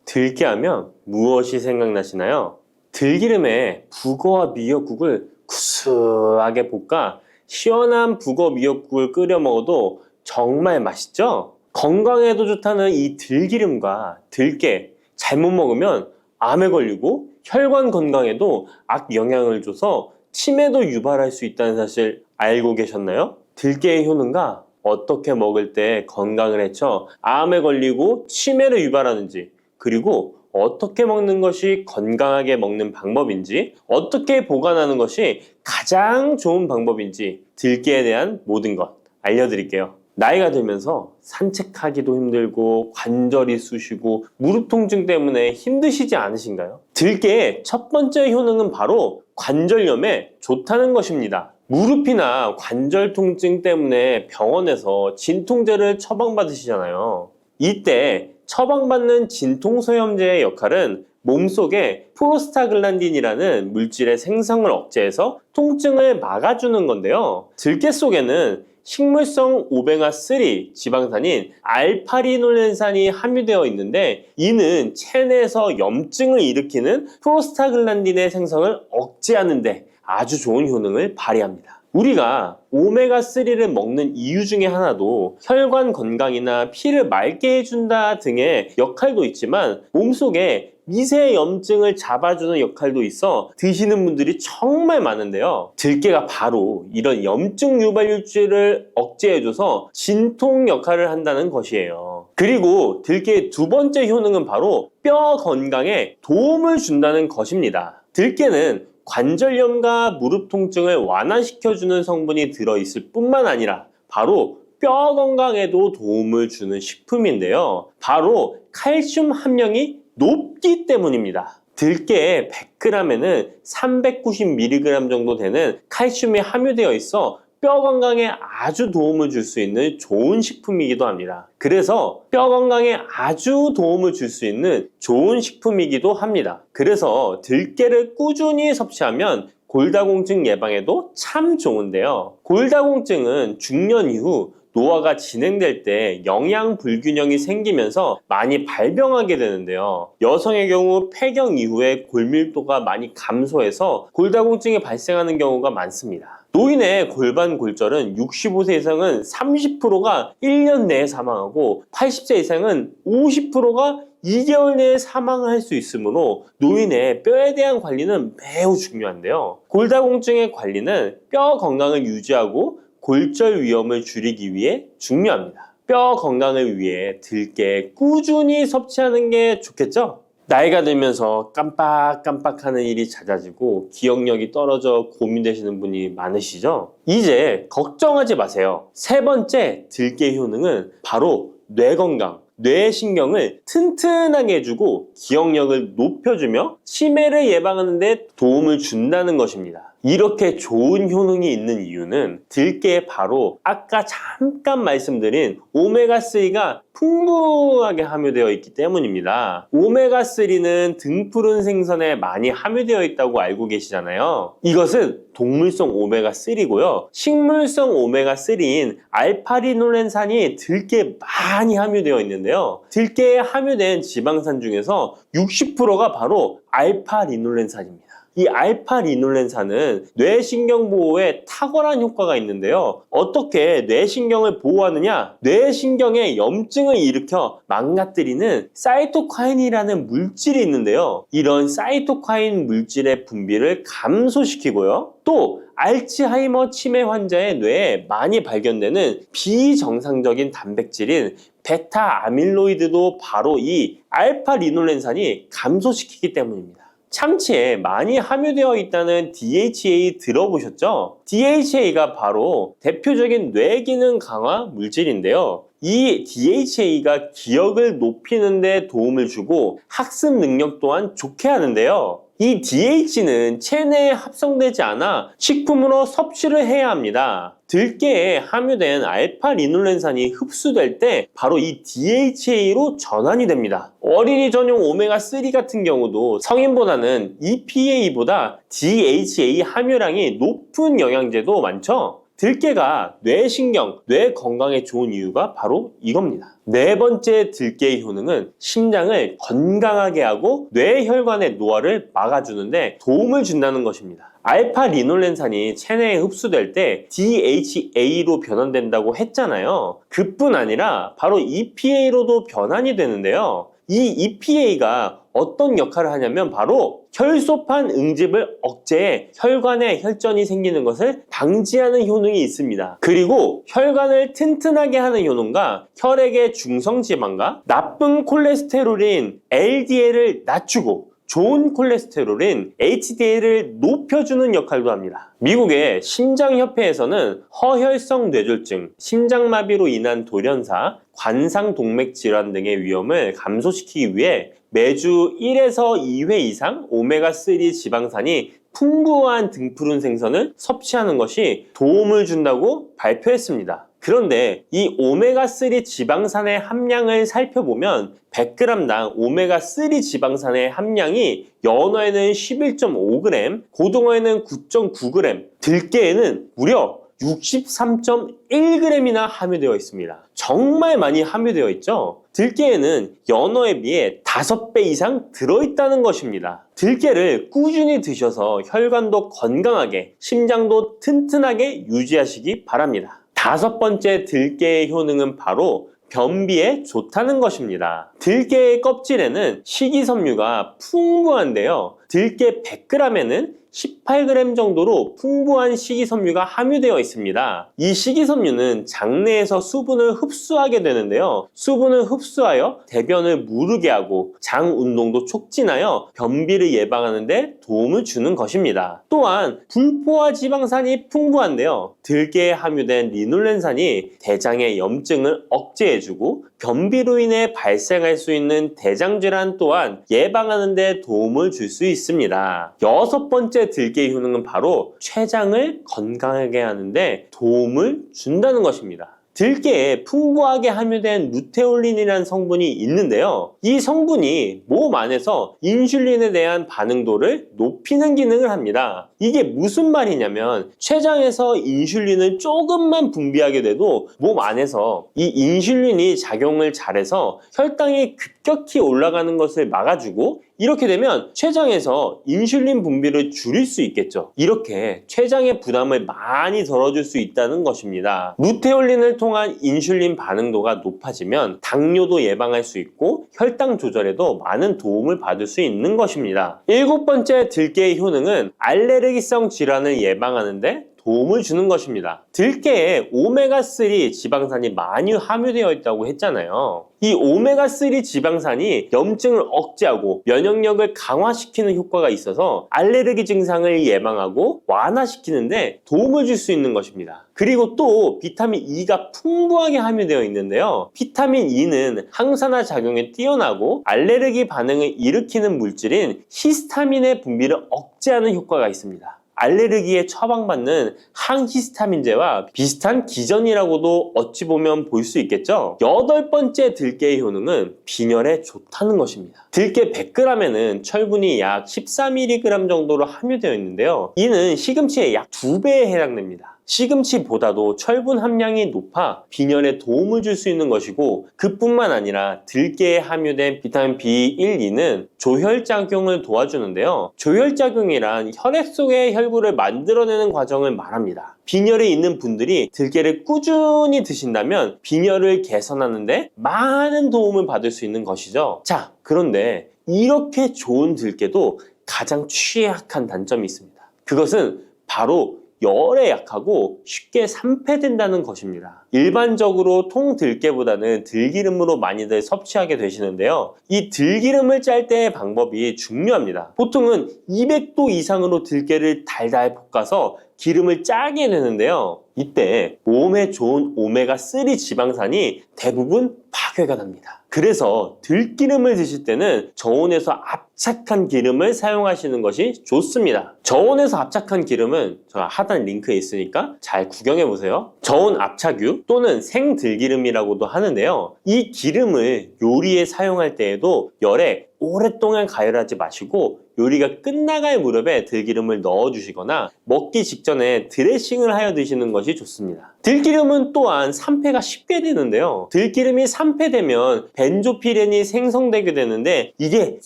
들깨하면 무엇이 생각나시나요? 들기름에 북어와 미역국을 구수하게 볶아 시원한 북어 미역국을 끓여 먹어도 정말 맛있죠? 건강에도 좋다는 이 들기름과 들깨 잘못 먹으면 암에 걸리고 혈관 건강에도 악영향을 줘서 치매도 유발할 수 있다는 사실 알고 계셨나요? 들깨의 효능과 어떻게 먹을 때 건강을 해쳐 암에 걸리고 치매를 유발하는지 그리고 어떻게 먹는 것이 건강하게 먹는 방법인지 어떻게 보관하는 것이 가장 좋은 방법인지 들깨에 대한 모든 것 알려드릴게요. 나이가 들면서 산책하기도 힘들고 관절이 쑤시고 무릎 통증 때문에 힘드시지 않으신가요? 들깨의 첫 번째 효능은 바로 관절염에 좋다는 것입니다. 무릎이나 관절 통증 때문에 병원에서 진통제를 처방받으시잖아요. 이때 처방받는 진통소염제의 역할은 몸속에 프로스타글란딘이라는 물질의 생성을 억제해서 통증을 막아주는 건데요. 들깨 속에는 식물성 오메가3 지방산인 알파리놀렌산이 함유되어 있는데 이는 체내에서 염증을 일으키는 프로스타글란딘의 생성을 억제하는 데 아주 좋은 효능을 발휘합니다. 우리가 오메가3를 먹는 이유 중에 하나도 혈관 건강이나 피를 맑게 해준다 등의 역할도 있지만 몸속에 미세 염증을 잡아주는 역할도 있어 드시는 분들이 정말 많은데요. 들깨가 바로 이런 염증 유발물질을 억제해줘서 진통 역할을 한다는 것이에요. 그리고 들깨의 두 번째 효능은 바로 뼈 건강에 도움을 준다는 것입니다. 들깨는 관절염과 무릎 통증을 완화시켜주는 성분이 들어있을 뿐만 아니라 바로 뼈 건강에도 도움을 주는 식품인데요. 바로 칼슘 함량이 높기 때문입니다. 들깨의 100g에는 390mg 정도 되는 칼슘이 함유되어 있어 뼈 건강에 아주 도움을 줄 수 있는 좋은 식품이기도 합니다. 그래서 뼈 건강에 아주 도움을 줄 수 있는 좋은 식품이기도 합니다. 그래서 들깨를 꾸준히 섭취하면 골다공증 예방에도 참 좋은데요. 골다공증은 중년 이후 노화가 진행될 때 영양 불균형이 생기면서 많이 발병하게 되는데요. 여성의 경우 폐경 이후에 골밀도가 많이 감소해서 골다공증이 발생하는 경우가 많습니다. 노인의 골반 골절은 65세 이상은 30%가 1년 내에 사망하고 80세 이상은 50%가 2개월 내에 사망할 수 있으므로 노인의 뼈에 대한 관리는 매우 중요한데요. 골다공증의 관리는 뼈 건강을 유지하고 골절 위험을 줄이기 위해 중요합니다. 뼈 건강을 위해 들깨 꾸준히 섭취하는 게 좋겠죠? 나이가 들면서 깜빡깜빡하는 일이 잦아지고 기억력이 떨어져 고민되시는 분이 많으시죠? 이제 걱정하지 마세요. 세 번째 들깨 효능은 바로 뇌 건강, 뇌신경을 튼튼하게 해주고 기억력을 높여주며 치매를 예방하는 데 도움을 준다는 것입니다. 이렇게 좋은 효능이 있는 이유는 들깨에 바로 아까 잠깐 말씀드린 오메가3가 풍부하게 함유되어 있기 때문입니다. 오메가3는 등푸른 생선에 많이 함유되어 있다고 알고 계시잖아요. 이것은 동물성 오메가3고요. 식물성 오메가3인 알파리놀렌산이 들깨에 많이 함유되어 있는데요. 들깨에 함유된 지방산 중에서 60%가 바로 알파리놀렌산입니다. 이 알파리놀렌산은 뇌신경 보호에 탁월한 효과가 있는데요. 어떻게 뇌신경을 보호하느냐? 뇌신경에 염증을 일으켜 망가뜨리는 사이토카인이라는 물질이 있는데요. 이런 사이토카인 물질의 분비를 감소시키고요. 또 알츠하이머 치매 환자의 뇌에 많이 발견되는 비정상적인 단백질인 베타 아밀로이드도 바로 이 알파리놀렌산이 감소시키기 때문입니다. 참치에 많이 함유되어 있다는 DHA 들어보셨죠? DHA가 바로 대표적인 뇌기능 강화 물질인데요. 이 DHA가 기억을 높이는 데 도움을 주고 학습 능력 또한 좋게 하는데요. 이 DH는 체내에 합성되지 않아 식품으로 섭취를 해야 합니다. 들깨에 함유된 알파리놀렌산이 흡수될 때 바로 이 DHA로 전환이 됩니다. 어린이 전용 오메가3 같은 경우도 성인보다는 EPA보다 DHA 함유량이 높은 영양제도 많죠? 들깨가 뇌신경, 뇌 건강에 좋은 이유가 바로 이겁니다. 네 번째 들깨의 효능은 심장을 건강하게 하고 뇌혈관의 노화를 막아주는데 도움을 준다는 것입니다. 알파리놀렌산이 체내에 흡수될 때 DHA로 변환된다고 했잖아요. 그뿐 아니라 바로 EPA로도 변환이 되는데요. 이 EPA가 어떤 역할을 하냐면 바로 혈소판 응집을 억제해 혈관에 혈전이 생기는 것을 방지하는 효능이 있습니다. 그리고 혈관을 튼튼하게 하는 효능과 혈액의 중성지방과 나쁜 콜레스테롤인 LDL을 낮추고 좋은 콜레스테롤인 HDL을 높여주는 역할도 합니다. 미국의 심장협회에서는 허혈성 뇌졸중, 심장마비로 인한 돌연사, 관상동맥 질환 등의 위험을 감소시키기 위해 매주 1에서 2회 이상 오메가3 지방산이 풍부한 등푸른 생선을 섭취하는 것이 도움을 준다고 발표했습니다. 그런데 이 오메가3 지방산의 함량을 살펴보면 100g당 오메가3 지방산의 함량이 연어에는 11.5g, 고등어에는 9.9g, 들깨에는 무려 63.1g이나 함유되어 있습니다. 정말 많이 함유되어 있죠? 들깨에는 연어에 비해 5배 이상 들어있다는 것입니다. 들깨를 꾸준히 드셔서 혈관도 건강하게, 심장도 튼튼하게 유지하시기 바랍니다. 5번째 들깨의 효능은 바로 변비에 좋다는 것입니다. 들깨의 껍질에는 식이섬유가 풍부한데요. 들깨 100g에는 18g 정도로 풍부한 식이섬유가 함유되어 있습니다. 이 식이섬유는 장내에서 수분을 흡수하게 되는데요. 수분을 흡수하여 대변을 무르게 하고 장 운동도 촉진하여 변비를 예방하는 데 도움을 주는 것입니다. 또한 불포화 지방산이 풍부한데요. 들깨에 함유된 리놀렌산이 대장의 염증을 억제해주고 변비로 인해 발생할 수 있는 대장질환 또한 예방하는 데 도움을 줄 수 있습니다. 6번째 들깨의 효능은 바로 췌장을 건강하게 하는데 도움을 준다는 것입니다. 들깨에 풍부하게 함유된 루테올린이라는 성분이 있는데요. 이 성분이 몸 안에서 인슐린에 대한 반응도를 높이는 기능을 합니다. 이게 무슨 말이냐면 췌장에서 인슐린을 조금만 분비하게 돼도 몸 안에서 이 인슐린이 작용을 잘해서 혈당이 급격히 올라가는 것을 막아주고 이렇게 되면 췌장에서 인슐린 분비를 줄일 수 있겠죠. 이렇게 췌장의 부담을 많이 덜어줄 수 있다는 것입니다. 루테올린을 통한 인슐린 반응도가 높아지면 당뇨도 예방할 수 있고 혈당 조절에도 많은 도움을 받을 수 있는 것입니다. 7번째 들깨의 효능은 알레르기성 질환을 예방하는데 도움을 주는 것입니다. 들깨에 오메가3 지방산이 많이 함유되어 있다고 했잖아요. 이 오메가3 지방산이 염증을 억제하고 면역력을 강화시키는 효과가 있어서 알레르기 증상을 예방하고 완화시키는데 도움을 줄 수 있는 것입니다. 그리고 또 비타민 E가 풍부하게 함유되어 있는데요. 비타민 E는 항산화 작용에 뛰어나고 알레르기 반응을 일으키는 물질인 히스타민의 분비를 억제하는 효과가 있습니다. 알레르기에 처방받는 항히스타민제와 비슷한 기전이라고도 어찌 보면 볼 수 있겠죠. 8번째 들깨의 효능은 빈혈에 좋다는 것입니다. 들깨 100g에는 철분이 약 14mg 정도로 함유되어 있는데요. 이는 시금치의 약 2배에 해당됩니다. 시금치보다도 철분 함량이 높아 빈혈에 도움을 줄 수 있는 것이고 그뿐만 아니라 들깨에 함유된 비타민 B1, 2는 조혈작용을 도와주는데요. 조혈작용이란 혈액 속의 혈구를 만들어내는 과정을 말합니다. 빈혈이 있는 분들이 들깨를 꾸준히 드신다면 빈혈을 개선하는데 많은 도움을 받을 수 있는 것이죠. 자, 그런데 이렇게 좋은 들깨도 가장 취약한 단점이 있습니다. 그것은 바로 열에 약하고 쉽게 산패된다는 것입니다. 일반적으로 통들깨보다는 들기름으로 많이들 섭취하게 되시는데요. 이 들기름을 짤 때의 방법이 중요합니다. 보통은 200도 이상으로 들깨를 달달 볶아서 기름을 짜게 되는데요. 이때 몸에 좋은 오메가3 지방산이 대부분 파괴가 됩니다. 그래서 들기름을 드실 때는 저온에서 압착한 기름을 사용하시는 것이 좋습니다. 저온에서 압착한 기름은 제가 하단 링크에 있으니까 잘 구경해 보세요. 저온 압착유 또는 생들기름이라고도 하는데요. 이 기름을 요리에 사용할 때에도 열에 오랫동안 가열하지 마시고 요리가 끝나갈 무렵에 들기름을 넣어주시거나 먹기 직전에 드레싱을 하여 드시는 것이 좋습니다. 들기름은 또한 산패가 쉽게 되는데요. 들기름이 산패되면 벤조피렌이 생성되게 되는데 이게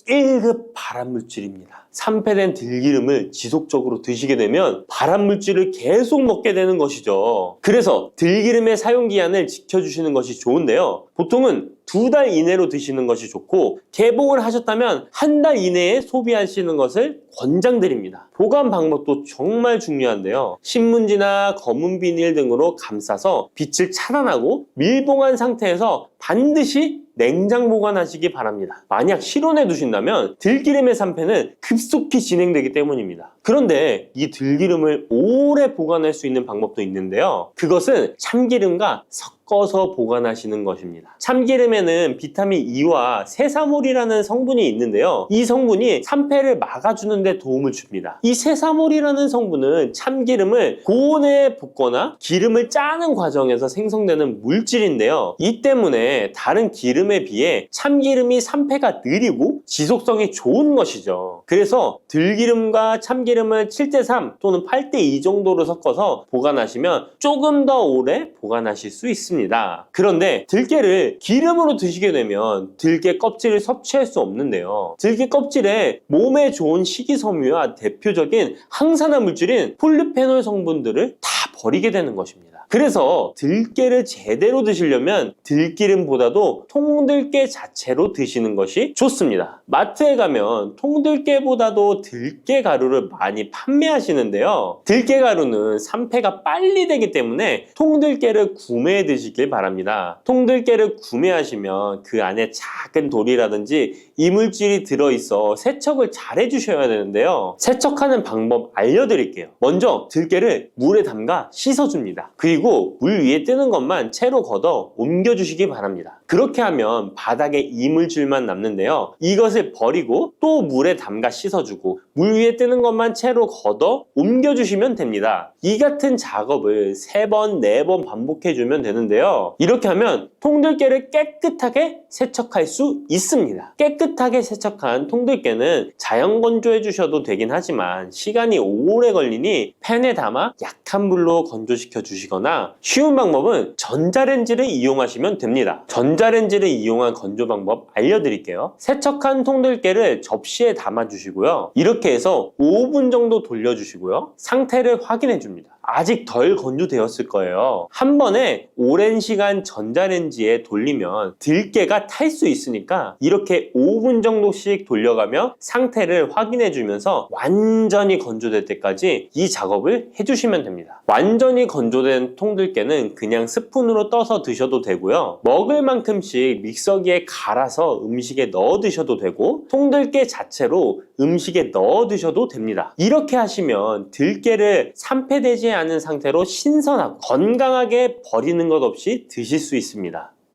1급 발암물질입니다. 산패된 들기름을 지속적으로 드시게 되면 발암물질을 계속 먹게 되는 것이죠. 그래서 들기름의 사용기한을 지켜주시는 것이 좋은데요. 보통은 2달 이내로 드시는 것이 좋고 개봉을 하셨다면 1달 이내에 소비하시는 것을 권장드립니다. 보관 방법도 정말 중요한데요. 신문지나 검은 비닐 등으로 감싸서 빛을 차단하고 밀봉한 상태에서 반드시 냉장 보관하시기 바랍니다. 만약 실온에 두신다면 들기름의 산패는 급속히 진행되기 때문입니다. 그런데 이 들기름을 오래 보관할 수 있는 방법도 있는데요. 그것은 참기름과 섞어서 보관하시는 것입니다. 참기름에는 비타민 E와 세사몰이라는 성분이 있는데요. 이 성분이 산패를 막아주는 데 도움을 줍니다. 이 세사몰이라는 성분은 참기름을 고온에 볶거나 기름을 짜는 과정에서 생성되는 물질인데요. 이 때문에 다른 기름에 비해 참기름이 산패가 느리고 지속성이 좋은 것이죠. 그래서 들기름과 참기름을 7:3 또는 8:2 정도로 섞어서 보관하시면 조금 더 오래 보관하실 수 있습니다. 그런데 들깨를 기름으로 드시게 되면 들깨 껍질을 섭취할 수 없는데요. 들깨 껍질에 몸에 좋은 식이섬유와 대표적인 항산화 물질인 폴리페놀 성분들을 다 버리게 되는 것입니다. 그래서 들깨를 제대로 드시려면 들기름보다도 통들깨 자체로 드시는 것이 좋습니다. 마트에 가면 통들깨보다도 들깨 가루를 많이 판매하시는데요. 들깨 가루는 산패가 빨리 되기 때문에 통들깨를 구매해 드시길 바랍니다. 통들깨를 구매하시면 그 안에 작은 돌이라든지 이물질이 들어있어 세척을 잘 해주셔야 되는데요. 세척하는 방법 알려드릴게요. 먼저 들깨를 물에 담가 씻어줍니다. 그리고 물 위에 뜨는 것만 채로 걷어 옮겨주시기 바랍니다. 그렇게 하면 바닥에 이물질만 남는데요. 이것을 버리고 또 물에 담가 씻어주고 물 위에 뜨는 것만 채로 걷어 옮겨주시면 됩니다. 이 같은 작업을 3번, 4번 반복해주면 되는데요. 이렇게 하면 통들깨를 깨끗하게 세척할 수 있습니다. 깨끗하게 세척한 통들깨는 자연 건조해 주셔도 되긴 하지만 시간이 오래 걸리니 팬에 담아 약한 불로 건조시켜 주시거나 쉬운 방법은 전자레인지를 이용하시면 됩니다. 전자레인지를 이용한 건조 방법 알려드릴게요. 세척한 통들깨를 접시에 담아 주시고요. 이렇게 해서 5분 정도 돌려주시고요. 상태를 확인해 줍니다. 아직 덜 건조되었을 거예요. 한 번에 오랜 시간 전자레인지에 돌리면 들깨가 탈 수 있으니까 이렇게 5분 정도씩 돌려가며 상태를 확인해 주면서 완전히 건조될 때까지 이 작업을 해주시면 됩니다. 완전히 건조된 통들깨는 그냥 스푼으로 떠서 드셔도 되고요. 먹을 만큼씩 믹서기에 갈아서 음식에 넣어 드셔도 되고 통들깨 자체로 음식에 넣어 드셔도 됩니다. 이렇게 하시면 들깨를 산패되지 않은 상태로 신선하고 건강하게 버리는 것 없이 드실 수 있습니다.